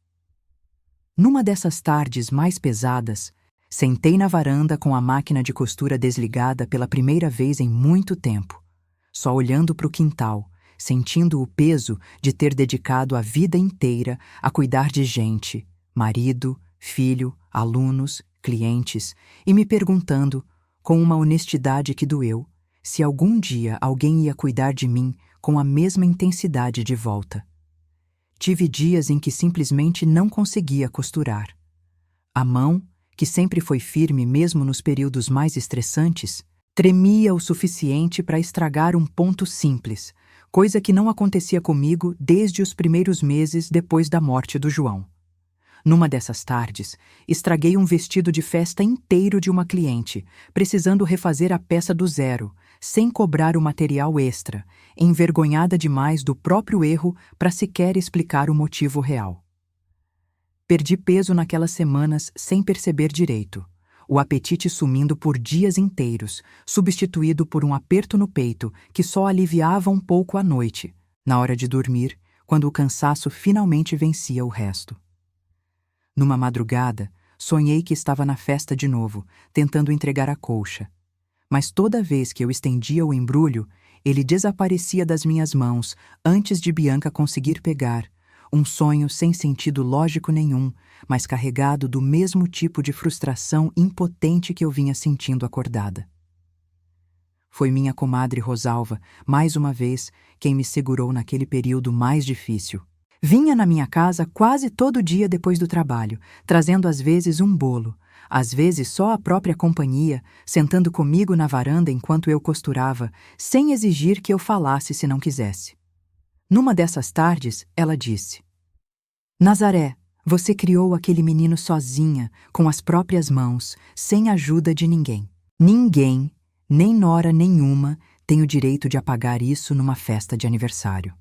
Numa dessas tardes mais pesadas, sentei na varanda com a máquina de costura desligada pela primeira vez em muito tempo, só olhando para o quintal, sentindo o peso de ter dedicado a vida inteira a cuidar de gente, marido, filho, alunos, clientes, e me perguntando, com uma honestidade que doeu, se algum dia alguém ia cuidar de mim com a mesma intensidade de volta. Tive dias em que simplesmente não conseguia costurar. A mão, que sempre foi firme mesmo nos períodos mais estressantes, tremia o suficiente para estragar um ponto simples, coisa que não acontecia comigo desde os primeiros meses depois da morte do João. Numa dessas tardes, estraguei um vestido de festa inteiro de uma cliente, precisando refazer a peça do zero, sem cobrar o material extra, envergonhada demais do próprio erro para sequer explicar o motivo real. Perdi peso naquelas semanas sem perceber direito, o apetite sumindo por dias inteiros, substituído por um aperto no peito que só aliviava um pouco à noite, na hora de dormir, quando o cansaço finalmente vencia o resto. Numa madrugada, sonhei que estava na festa de novo, tentando entregar a colcha. Mas toda vez que eu estendia o embrulho, ele desaparecia das minhas mãos antes de Bianca conseguir pegar, um sonho sem sentido lógico nenhum, mas carregado do mesmo tipo de frustração impotente que eu vinha sentindo acordada. Foi minha comadre Rosalva, mais uma vez, quem me segurou naquele período mais difícil. Vinha na minha casa quase todo dia depois do trabalho, trazendo às vezes um bolo, às vezes só a própria companhia, sentando comigo na varanda enquanto eu costurava, sem exigir que eu falasse se não quisesse. Numa dessas tardes, ela disse: Nazaré, você criou aquele menino sozinha, com as próprias mãos, sem ajuda de ninguém. Ninguém, nem nora nenhuma, tem o direito de apagar isso numa festa de aniversário.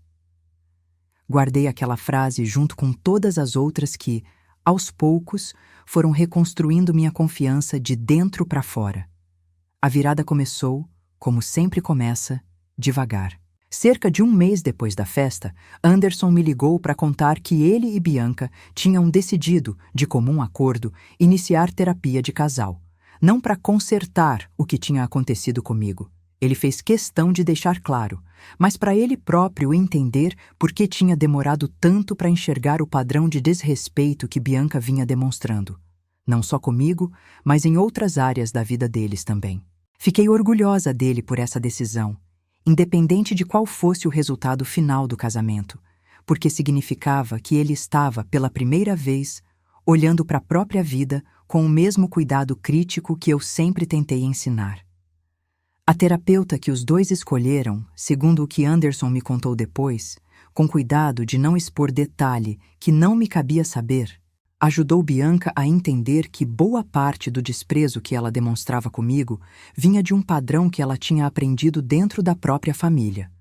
Guardei aquela frase junto com todas as outras que, aos poucos, foram reconstruindo minha confiança de dentro para fora. A virada começou, como sempre começa, devagar. Cerca de um mês depois da festa, Anderson me ligou para contar que ele e Bianca tinham decidido, de comum acordo, iniciar terapia de casal. Não para consertar o que tinha acontecido comigo. Ele fez questão de deixar claro, mas para ele próprio entender por que tinha demorado tanto para enxergar o padrão de desrespeito que Bianca vinha demonstrando. Não só comigo, mas em outras áreas da vida deles também. Fiquei orgulhosa dele por essa decisão, independente de qual fosse o resultado final do casamento, porque significava que ele estava, pela primeira vez, olhando para a própria vida com o mesmo cuidado crítico que eu sempre tentei ensinar. A terapeuta que os dois escolheram, segundo o que Anderson me contou depois, com cuidado de não expor detalhe que não me cabia saber, ajudou Bianca a entender que boa parte do desprezo que ela demonstrava comigo vinha de um padrão que ela tinha aprendido dentro da própria família.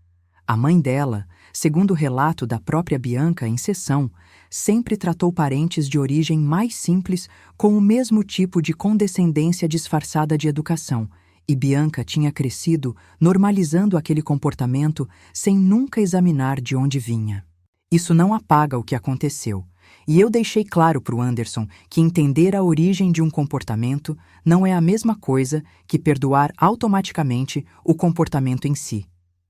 A mãe dela, segundo o relato da própria Bianca em sessão, sempre tratou parentes de origem mais simples com o mesmo tipo de condescendência disfarçada de educação, e Bianca tinha crescido normalizando aquele comportamento sem nunca examinar de onde vinha. Isso não apaga o que aconteceu, e eu deixei claro para o Anderson que entender a origem de um comportamento não é a mesma coisa que perdoar automaticamente o comportamento em si.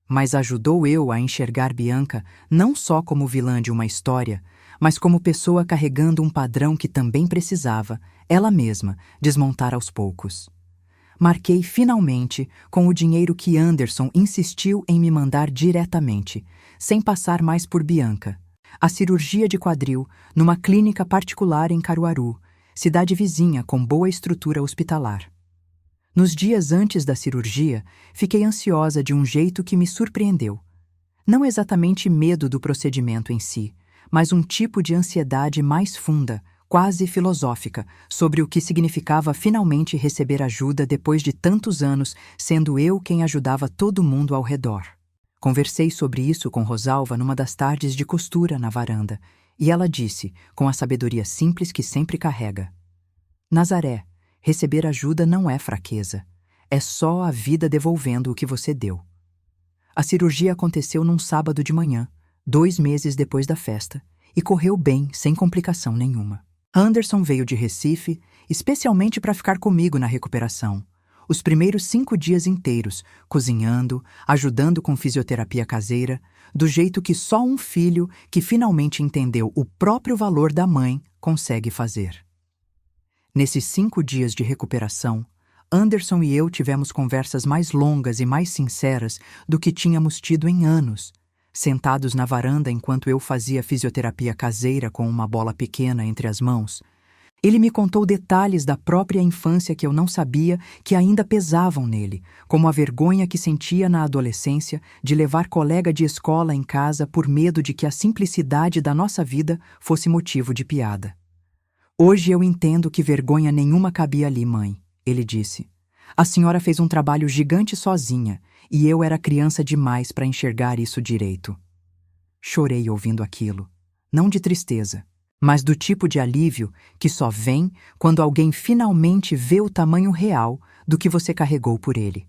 Mas ajudou eu a enxergar Bianca não só como vilã de uma história, mas como pessoa carregando um padrão que também precisava, ela mesma, desmontar aos poucos. Marquei finalmente com o dinheiro que Anderson insistiu em me mandar diretamente, sem passar mais por Bianca. A cirurgia de quadril numa clínica particular em Caruaru, cidade vizinha com boa estrutura hospitalar. Nos dias antes da cirurgia, fiquei ansiosa de um jeito que me surpreendeu. Não exatamente medo do procedimento em si, mas um tipo de ansiedade mais funda, quase filosófica, sobre o que significava finalmente receber ajuda depois de tantos anos, sendo eu quem ajudava todo mundo ao redor. Conversei sobre isso com Rosalva numa das tardes de costura na varanda, e ela disse, com a sabedoria simples que sempre carrega: Nazaré, receber ajuda não é fraqueza, é só a vida devolvendo o que você deu. A cirurgia aconteceu num sábado de manhã, 2 meses depois da festa, e correu bem, sem complicação nenhuma. Anderson veio de Recife, especialmente para ficar comigo na recuperação. Os primeiros 5 dias inteiros, cozinhando, ajudando com fisioterapia caseira, do jeito que só um filho que finalmente entendeu o próprio valor da mãe consegue fazer. Nesses 5 dias de recuperação, Anderson e eu tivemos conversas mais longas e mais sinceras do que tínhamos tido em anos, sentados na varanda enquanto eu fazia fisioterapia caseira com uma bola pequena entre as mãos. Ele me contou detalhes da própria infância que eu não sabia que ainda pesavam nele, como a vergonha que sentia na adolescência de levar colega de escola em casa por medo de que a simplicidade da nossa vida fosse motivo de piada. Hoje eu entendo que vergonha nenhuma cabia ali, mãe, ele disse. A senhora fez um trabalho gigante sozinha e eu era criança demais para enxergar isso direito. Chorei ouvindo aquilo, não de tristeza, mas do tipo de alívio que só vem quando alguém finalmente vê o tamanho real do que você carregou por ele.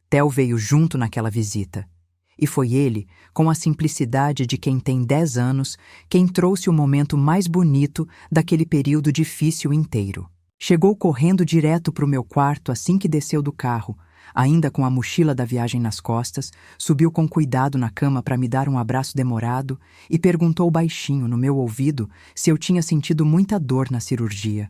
Theo veio junto naquela visita, e foi ele, com a simplicidade de quem tem 10 anos, quem trouxe o momento mais bonito daquele período difícil inteiro. Chegou correndo direto para o meu quarto assim que desceu do carro, ainda com a mochila da viagem nas costas, subiu com cuidado na cama para me dar um abraço demorado e perguntou baixinho no meu ouvido se eu tinha sentido muita dor na cirurgia.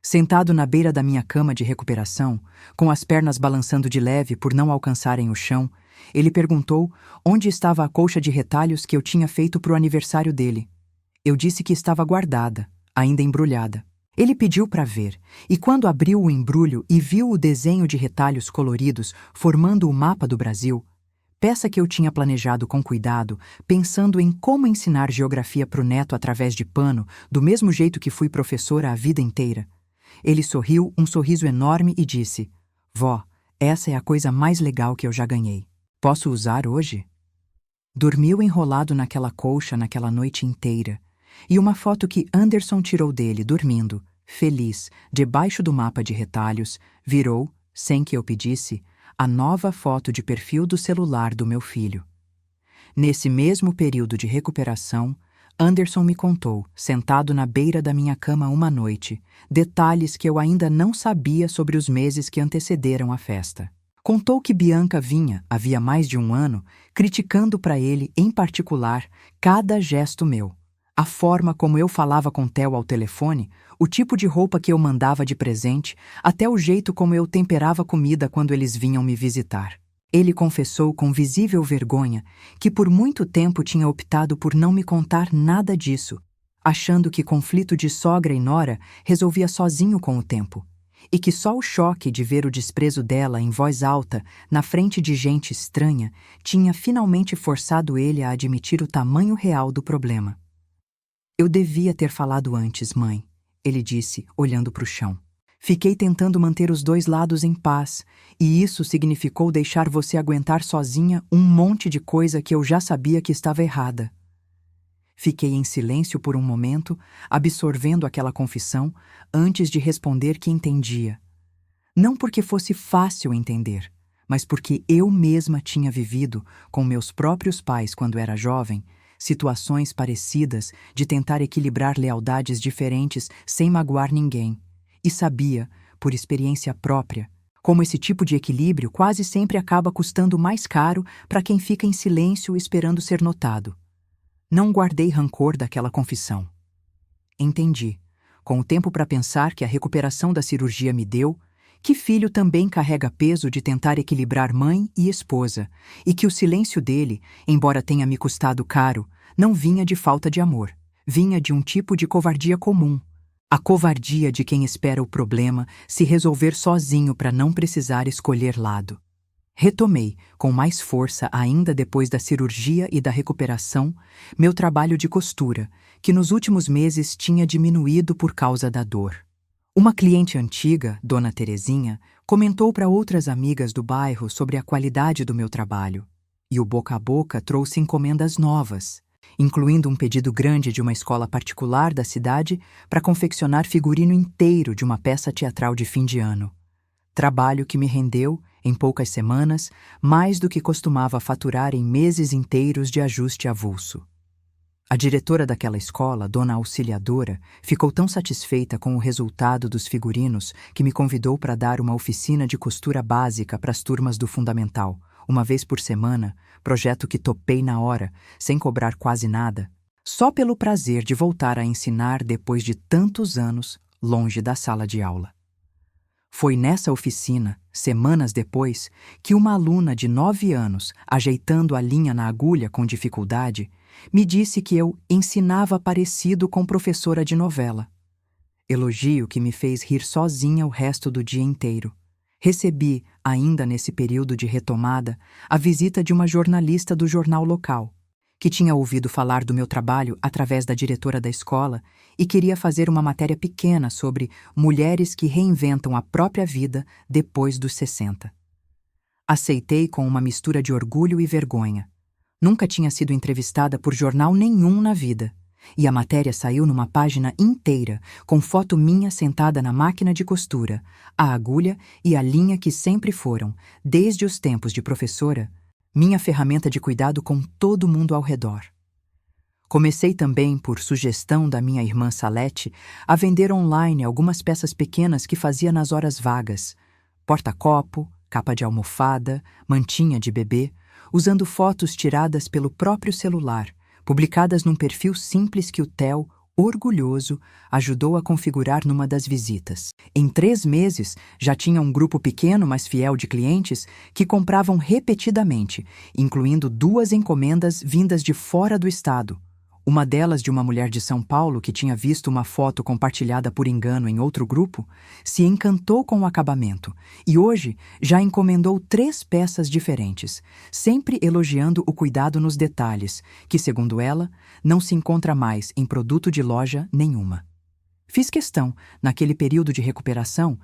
Sentado na beira da minha cama de recuperação, com as pernas balançando de leve por não alcançarem o chão, ele perguntou onde estava a colcha de retalhos que eu tinha feito para o aniversário dele. Eu disse que estava guardada, ainda embrulhada. Ele pediu para ver, e quando abriu o embrulho e viu o desenho de retalhos coloridos formando o mapa do Brasil, peça que eu tinha planejado com cuidado, pensando em como ensinar geografia para o neto através de pano, do mesmo jeito que fui professora a vida inteira, ele sorriu um sorriso enorme e disse: "Vó, essa é a coisa mais legal que eu já ganhei. Posso usar hoje?" Dormiu enrolado naquela colcha naquela noite inteira, e uma foto que Anderson tirou dele dormindo, feliz, debaixo do mapa de retalhos, virou, sem que eu pedisse, a nova foto de perfil do celular do meu filho. Nesse mesmo período de recuperação, Anderson me contou, sentado na beira da minha cama uma noite, detalhes que eu ainda não sabia sobre os meses que antecederam a festa. Contou que Bianca vinha, havia mais de 1 ano, criticando para ele, em particular, cada gesto meu. A forma como eu falava com Theo ao telefone, o tipo de roupa que eu mandava de presente, até o jeito como eu temperava comida quando eles vinham me visitar. Ele confessou com visível vergonha que por muito tempo tinha optado por não me contar nada disso, achando que conflito de sogra e nora resolvia sozinho com o tempo, e que só o choque de ver o desprezo dela em voz alta, na frente de gente estranha, tinha finalmente forçado ele a admitir o tamanho real do problema. "Eu devia ter falado antes, mãe", ele disse, olhando para o chão. "Fiquei tentando manter os 2 lados em paz, e isso significou deixar você aguentar sozinha um monte de coisa que eu já sabia que estava errada." Fiquei em silêncio por um momento, absorvendo aquela confissão, antes de responder que entendia. Não porque fosse fácil entender, mas porque eu mesma tinha vivido, com meus próprios pais quando era jovem, situações parecidas de tentar equilibrar lealdades diferentes sem magoar ninguém, e sabia, por experiência própria, como esse tipo de equilíbrio quase sempre acaba custando mais caro para quem fica em silêncio esperando ser notado. Não guardei rancor daquela confissão. Entendi, com o tempo para pensar que a recuperação da cirurgia me deu, que filho também carrega peso de tentar equilibrar mãe e esposa, e que o silêncio dele, embora tenha me custado caro, não vinha de falta de amor, vinha de um tipo de covardia comum. A covardia de quem espera o problema se resolver sozinho para não precisar escolher lado. Retomei, com mais força ainda depois da cirurgia e da recuperação, meu trabalho de costura, que nos últimos meses tinha diminuído por causa da dor. Uma cliente antiga, Dona Terezinha, comentou para outras amigas do bairro sobre a qualidade do meu trabalho, e o boca a boca trouxe encomendas novas, incluindo um pedido grande de uma escola particular da cidade para confeccionar figurino inteiro de uma peça teatral de fim de ano. Trabalho que me rendeu, em poucas semanas, mais do que costumava faturar em meses inteiros de ajuste avulso. A diretora daquela escola, Dona Auxiliadora, ficou tão satisfeita com o resultado dos figurinos que me convidou para dar uma oficina de costura básica para as turmas do Fundamental, uma vez por semana, projeto que topei na hora, sem cobrar quase nada, só pelo prazer de voltar a ensinar depois de tantos anos longe da sala de aula. Foi nessa oficina, semanas depois, que uma aluna de 9 anos, ajeitando a linha na agulha com dificuldade, me disse que eu ensinava parecido com professora de novela. Elogio que me fez rir sozinha o resto do dia inteiro. Recebi, ainda nesse período de retomada, a visita de uma jornalista do jornal local, que tinha ouvido falar do meu trabalho através da diretora da escola e queria fazer uma matéria pequena sobre mulheres que reinventam a própria vida depois dos 60. Aceitei com uma mistura de orgulho e vergonha. Nunca tinha sido entrevistada por jornal nenhum na vida, e a matéria saiu numa página inteira, com foto minha sentada na máquina de costura, a agulha e a linha que sempre foram, desde os tempos de professora, minha ferramenta de cuidado com todo mundo ao redor. Comecei também, por sugestão da minha irmã Salete, a vender online algumas peças pequenas que fazia nas horas vagas: porta-copo, capa de almofada, mantinha de bebê, usando fotos tiradas pelo próprio celular, publicadas num perfil simples que o Theo, orgulhoso, ajudou a configurar numa das visitas. Em 3 meses, já tinha um grupo pequeno, mas fiel de clientes que compravam repetidamente, incluindo 2 encomendas vindas de fora do estado. Uma delas de uma mulher de São Paulo que tinha visto uma foto compartilhada por engano em outro grupo, se encantou com o acabamento e hoje já encomendou 3 peças diferentes, sempre elogiando o cuidado nos detalhes, que, segundo ela, não se encontra mais em produto de loja nenhuma. Fiz questão, naquele período de recuperação,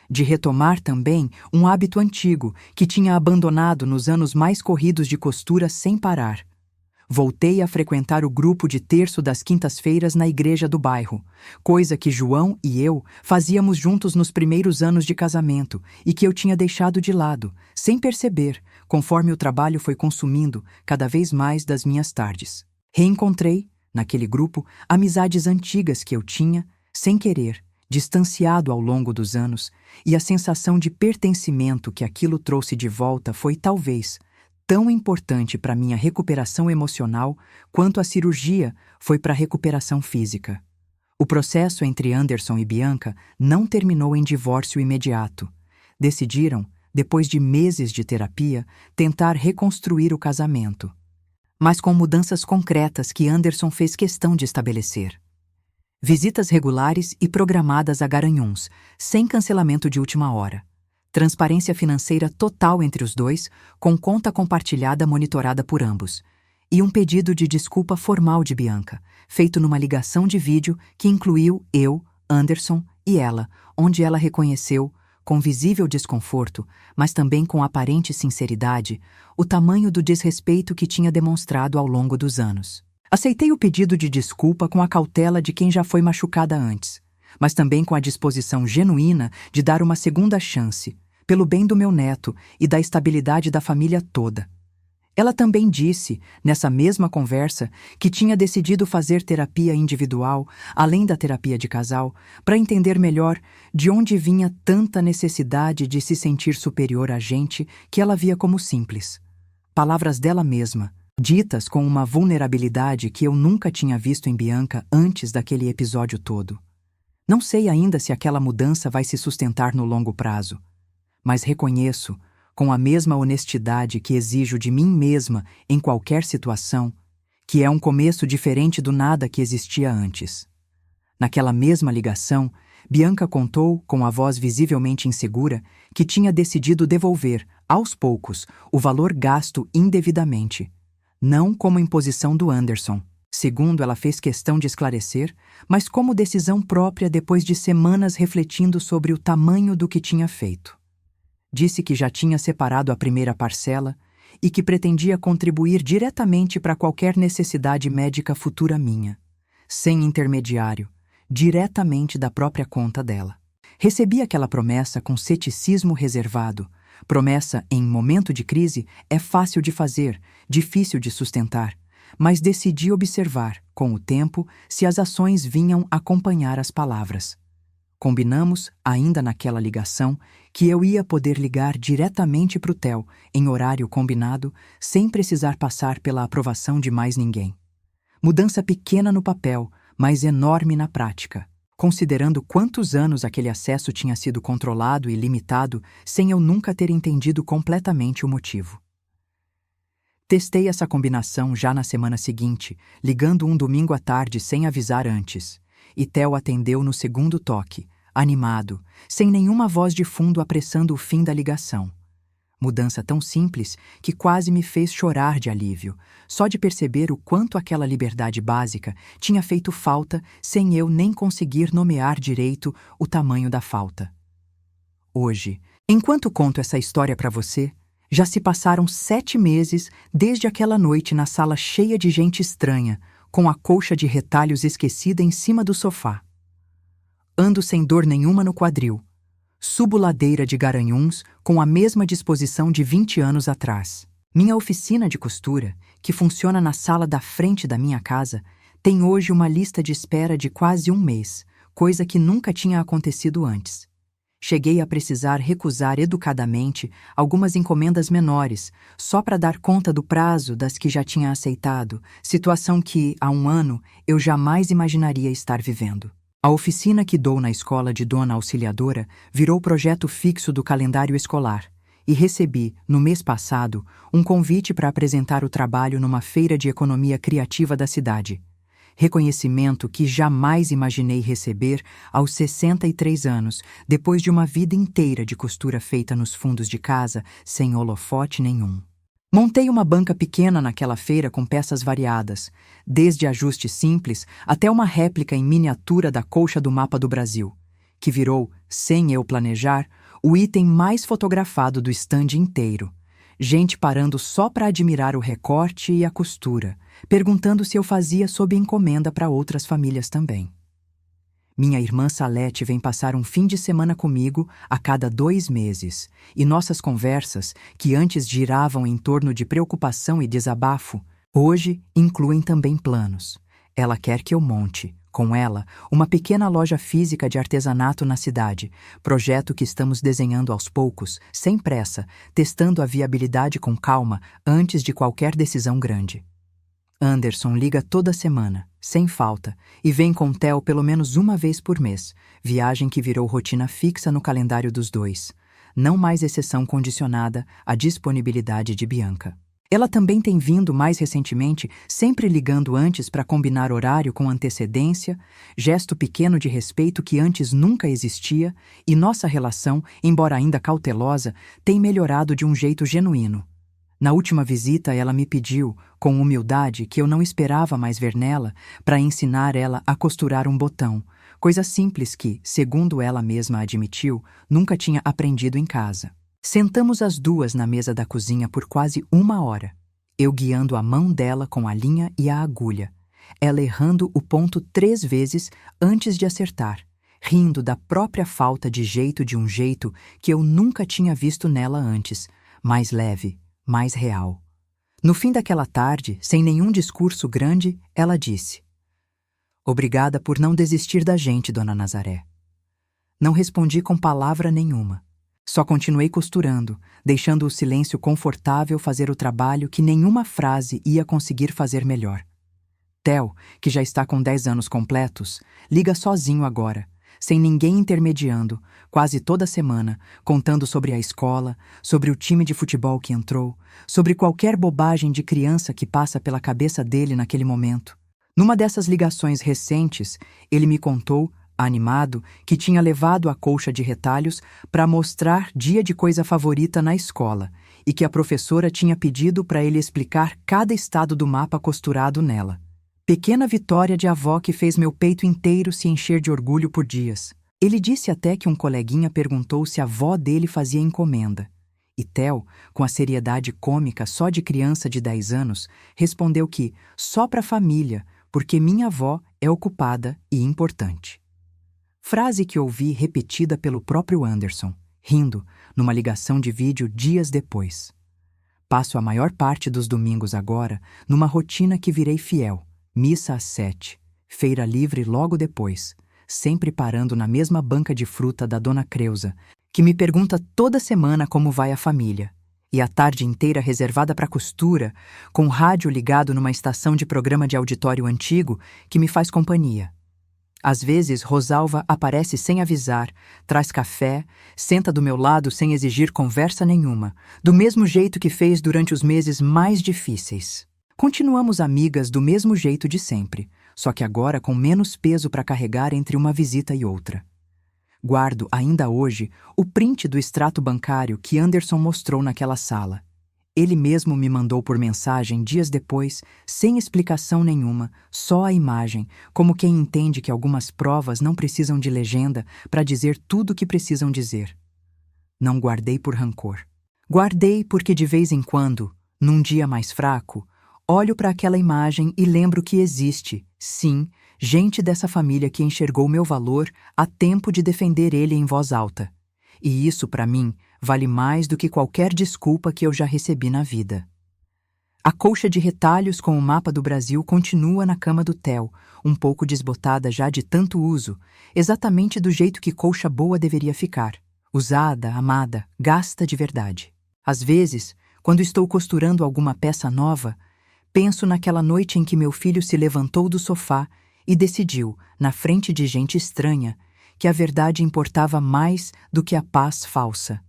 de retomar também um hábito antigo que tinha abandonado nos anos mais corridos de costura sem parar. Voltei a frequentar o grupo de terço das quintas-feiras na igreja do bairro, coisa que João e eu fazíamos juntos nos primeiros anos de casamento e que eu tinha deixado de lado, sem perceber, conforme o trabalho foi consumindo cada vez mais das minhas tardes. Reencontrei, naquele grupo, amizades antigas que eu tinha, sem querer, distanciado ao longo dos anos, e a sensação de pertencimento que aquilo trouxe de volta foi, talvez, tão importante para minha recuperação emocional quanto a cirurgia foi para a recuperação física. O processo entre Anderson e Bianca não terminou em divórcio imediato. Decidiram, depois de meses de terapia, tentar reconstruir o casamento, mas com mudanças concretas que Anderson fez questão de estabelecer. Visitas regulares e programadas a garanhuns, sem cancelamento de última hora. Transparência financeira total entre os dois, com conta compartilhada monitorada por ambos. E um pedido de desculpa formal de Bianca, feito numa ligação de vídeo que incluiu eu, Anderson e ela, onde ela reconheceu, com visível desconforto, mas também com aparente sinceridade, o tamanho do desrespeito que tinha demonstrado ao longo dos anos. Aceitei o pedido de desculpa com a cautela de quem já foi machucada antes, mas também com a disposição genuína de dar uma segunda chance, pelo bem do meu neto e da estabilidade da família toda. Ela também disse, nessa mesma conversa, que tinha decidido fazer terapia individual, além da terapia de casal, para entender melhor de onde vinha tanta necessidade de se sentir superior a gente que ela via como simples. Palavras dela mesma, ditas com uma vulnerabilidade que eu nunca tinha visto em Bianca antes daquele episódio todo. Não sei ainda se aquela mudança vai se sustentar no longo prazo, mas reconheço, com a mesma honestidade que exijo de mim mesma em qualquer situação, que é um começo diferente do nada que existia antes. Naquela mesma ligação, Bianca contou, com a voz visivelmente insegura, que tinha decidido devolver, aos poucos, o valor gasto indevidamente, não como imposição do Anderson, segundo ela fez questão de esclarecer, mas como decisão própria depois de semanas refletindo sobre o tamanho do que tinha feito. Disse que já tinha separado a primeira parcela e que pretendia contribuir diretamente para qualquer necessidade médica futura minha, sem intermediário, diretamente da própria conta dela. Recebi aquela promessa com ceticismo reservado. Promessa em momento de crise é fácil de fazer, difícil de sustentar, mas decidi observar, com o tempo, se as ações vinham acompanhar as palavras. Combinamos, ainda naquela ligação, que eu ia poder ligar diretamente para o Theo, em horário combinado, sem precisar passar pela aprovação de mais ninguém. Mudança pequena no papel, mas enorme na prática, considerando quantos anos aquele acesso tinha sido controlado e limitado sem eu nunca ter entendido completamente o motivo. Testei essa combinação já na semana seguinte, ligando um domingo à tarde sem avisar antes, e Theo atendeu no segundo toque, animado, sem nenhuma voz de fundo apressando o fim da ligação. Mudança tão simples que quase me fez chorar de alívio, só de perceber o quanto aquela liberdade básica tinha feito falta sem eu nem conseguir nomear direito o tamanho da falta. Hoje, enquanto conto essa história para você, já se passaram 7 meses desde aquela noite na sala cheia de gente estranha, com a colcha de retalhos esquecida em cima do sofá. Ando sem dor nenhuma no quadril. Subo ladeira de Garanhuns com a mesma disposição de 20 anos atrás. Minha oficina de costura, que funciona na sala da frente da minha casa, tem hoje uma lista de espera de quase 1 mês, coisa que nunca tinha acontecido antes. Cheguei a precisar recusar educadamente algumas encomendas menores, só para dar conta do prazo das que já tinha aceitado, situação que, há 1 ano, eu jamais imaginaria estar vivendo. A oficina que dou na escola de Dona Auxiliadora virou projeto fixo do calendário escolar e recebi, no mês passado, um convite para apresentar o trabalho numa feira de economia criativa da cidade. Reconhecimento que jamais imaginei receber aos 63 anos, depois de uma vida inteira de costura feita nos fundos de casa, sem holofote nenhum. Montei uma banca pequena naquela feira com peças variadas, desde ajustes simples até uma réplica em miniatura da colcha do mapa do Brasil, que virou, sem eu planejar, o item mais fotografado do stand inteiro. Gente parando só para admirar o recorte e a costura, perguntando se eu fazia sob encomenda para outras famílias também. Minha irmã Salete vem passar um fim de semana comigo a cada 2 meses, e nossas conversas, que antes giravam em torno de preocupação e desabafo, hoje incluem também planos. Ela quer que eu monte, com ela, uma pequena loja física de artesanato na cidade, projeto que estamos desenhando aos poucos, sem pressa, testando a viabilidade com calma antes de qualquer decisão grande. Anderson liga toda semana, sem falta, e vem com Theo pelo menos 1 vez por mês, viagem que virou rotina fixa no calendário dos dois, não mais exceção condicionada à disponibilidade de Bianca. Ela também tem vindo mais recentemente, sempre ligando antes para combinar horário com antecedência, gesto pequeno de respeito que antes nunca existia, e nossa relação, embora ainda cautelosa, tem melhorado de um jeito genuíno. Na última visita, ela me pediu, com humildade que eu não esperava mais ver nela, para ensinar ela a costurar um botão, coisa simples que, segundo ela mesma admitiu, nunca tinha aprendido em casa. Sentamos as duas na mesa da cozinha por quase 1 hora, eu guiando a mão dela com a linha e a agulha, ela errando o ponto 3 vezes antes de acertar, rindo da própria falta de jeito de um jeito que eu nunca tinha visto nela antes, mais leve, mais real. No fim daquela tarde, sem nenhum discurso grande, ela disse: "Obrigada por não desistir da gente, Dona Nazaré." Não respondi com palavra nenhuma. Só continuei costurando, deixando o silêncio confortável fazer o trabalho que nenhuma frase ia conseguir fazer melhor. Theo, que já está com 10 anos completos, liga sozinho agora, sem ninguém intermediando, quase toda semana, contando sobre a escola, sobre o time de futebol que entrou, sobre qualquer bobagem de criança que passa pela cabeça dele naquele momento. Numa dessas ligações recentes, ele me contou, animado, que tinha levado a colcha de retalhos para mostrar dia de coisa favorita na escola e que a professora tinha pedido para ele explicar cada estado do mapa costurado nela. Pequena vitória de avó que fez meu peito inteiro se encher de orgulho por dias. Ele disse até que um coleguinha perguntou se a avó dele fazia encomenda. E Theo, com a seriedade cômica só de criança de 10 anos, respondeu que só para a família, porque minha avó é ocupada e importante. Frase que ouvi repetida pelo próprio Anderson, rindo, numa ligação de vídeo dias depois. Passo a maior parte dos domingos agora numa rotina que virei fiel. Missa às 7, feira livre logo depois, sempre parando na mesma banca de fruta da Dona Creuza, que me pergunta toda semana como vai a família. E a tarde inteira reservada para costura, com o rádio ligado numa estação de programa de auditório antigo que me faz companhia. Às vezes, Rosalva aparece sem avisar, traz café, senta do meu lado sem exigir conversa nenhuma, do mesmo jeito que fez durante os meses mais difíceis. Continuamos amigas do mesmo jeito de sempre, só que agora com menos peso para carregar entre uma visita e outra. Guardo, ainda hoje, o print do extrato bancário que Anderson mostrou naquela sala. Ele mesmo me mandou por mensagem dias depois, sem explicação nenhuma, só a imagem, como quem entende que algumas provas não precisam de legenda para dizer tudo o que precisam dizer. Não guardei por rancor. Guardei porque de vez em quando, num dia mais fraco, olho para aquela imagem e lembro que existe, sim, gente dessa família que enxergou meu valor a tempo de defender ele em voz alta. E isso, para mim, vale mais do que qualquer desculpa que eu já recebi na vida. A colcha de retalhos com o mapa do Brasil continua na cama do Theo, um pouco desbotada já de tanto uso, exatamente do jeito que colcha boa deveria ficar. Usada, amada, gasta de verdade. Às vezes, quando estou costurando alguma peça nova, penso naquela noite em que meu filho se levantou do sofá e decidiu, na frente de gente estranha, que a verdade importava mais do que a paz falsa.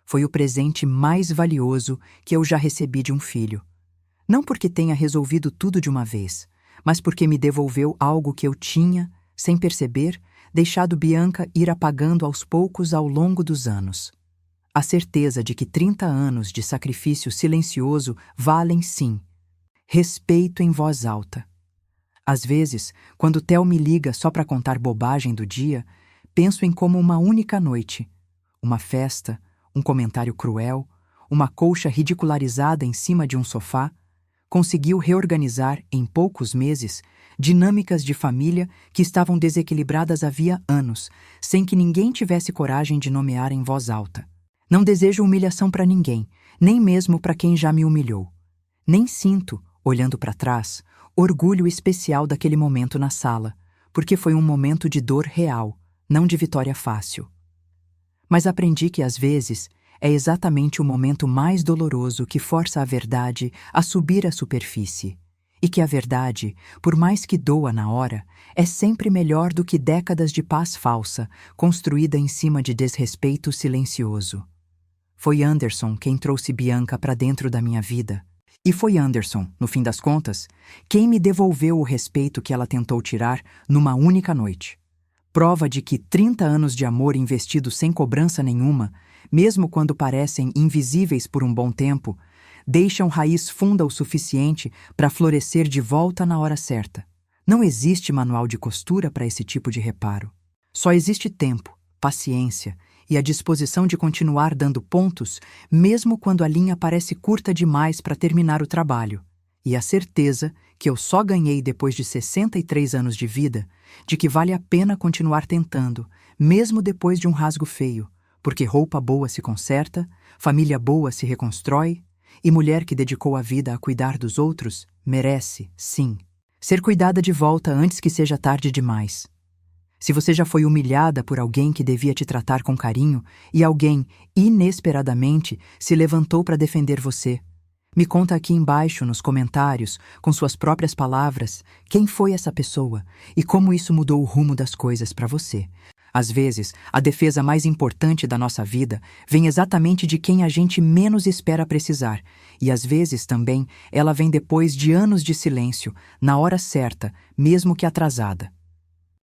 Foi o presente mais valioso que eu já recebi de um filho. Não porque tenha resolvido tudo de uma vez, mas porque me devolveu algo que eu tinha, sem perceber, deixado Bianca ir apagando aos poucos ao longo dos anos. A certeza de que 30 anos de sacrifício silencioso valem sim. Respeito em voz alta. Às vezes, quando Theo me liga só para contar bobagem do dia, penso em como uma única noite, uma festa, um comentário cruel, uma colcha ridicularizada em cima de um sofá, conseguiu reorganizar, em poucos meses, dinâmicas de família que estavam desequilibradas havia anos, sem que ninguém tivesse coragem de nomear em voz alta. Não desejo humilhação para ninguém, nem mesmo para quem já me humilhou. Nem sinto, olhando para trás, orgulho especial daquele momento na sala, porque foi um momento de dor real, não de vitória fácil. Mas aprendi que, às vezes, é exatamente o momento mais doloroso que força a verdade a subir à superfície, e que a verdade, por mais que doa na hora, é sempre melhor do que décadas de paz falsa, construída em cima de desrespeito silencioso. Foi Anderson quem trouxe Bianca para dentro da minha vida. E foi Anderson, no fim das contas, quem me devolveu o respeito que ela tentou tirar numa única noite. Prova de que 30 anos de amor investido sem cobrança nenhuma, mesmo quando parecem invisíveis por um bom tempo, deixam raiz funda o suficiente para florescer de volta na hora certa. Não existe manual de costura para esse tipo de reparo. Só existe tempo, paciência e a disposição de continuar dando pontos, mesmo quando a linha parece curta demais para terminar o trabalho. E a certeza, que eu só ganhei depois de 63 anos de vida, de que vale a pena continuar tentando, mesmo depois de um rasgo feio, porque roupa boa se conserta, família boa se reconstrói, e mulher que dedicou a vida a cuidar dos outros merece, sim, ser cuidada de volta antes que seja tarde demais. Se você já foi humilhada por alguém que devia te tratar com carinho e alguém, inesperadamente, se levantou para defender você, me conta aqui embaixo nos comentários, com suas próprias palavras, quem foi essa pessoa e como isso mudou o rumo das coisas para você. Às vezes, a defesa mais importante da nossa vida vem exatamente de quem a gente menos espera precisar, e às vezes também ela vem depois de anos de silêncio, na hora certa, mesmo que atrasada.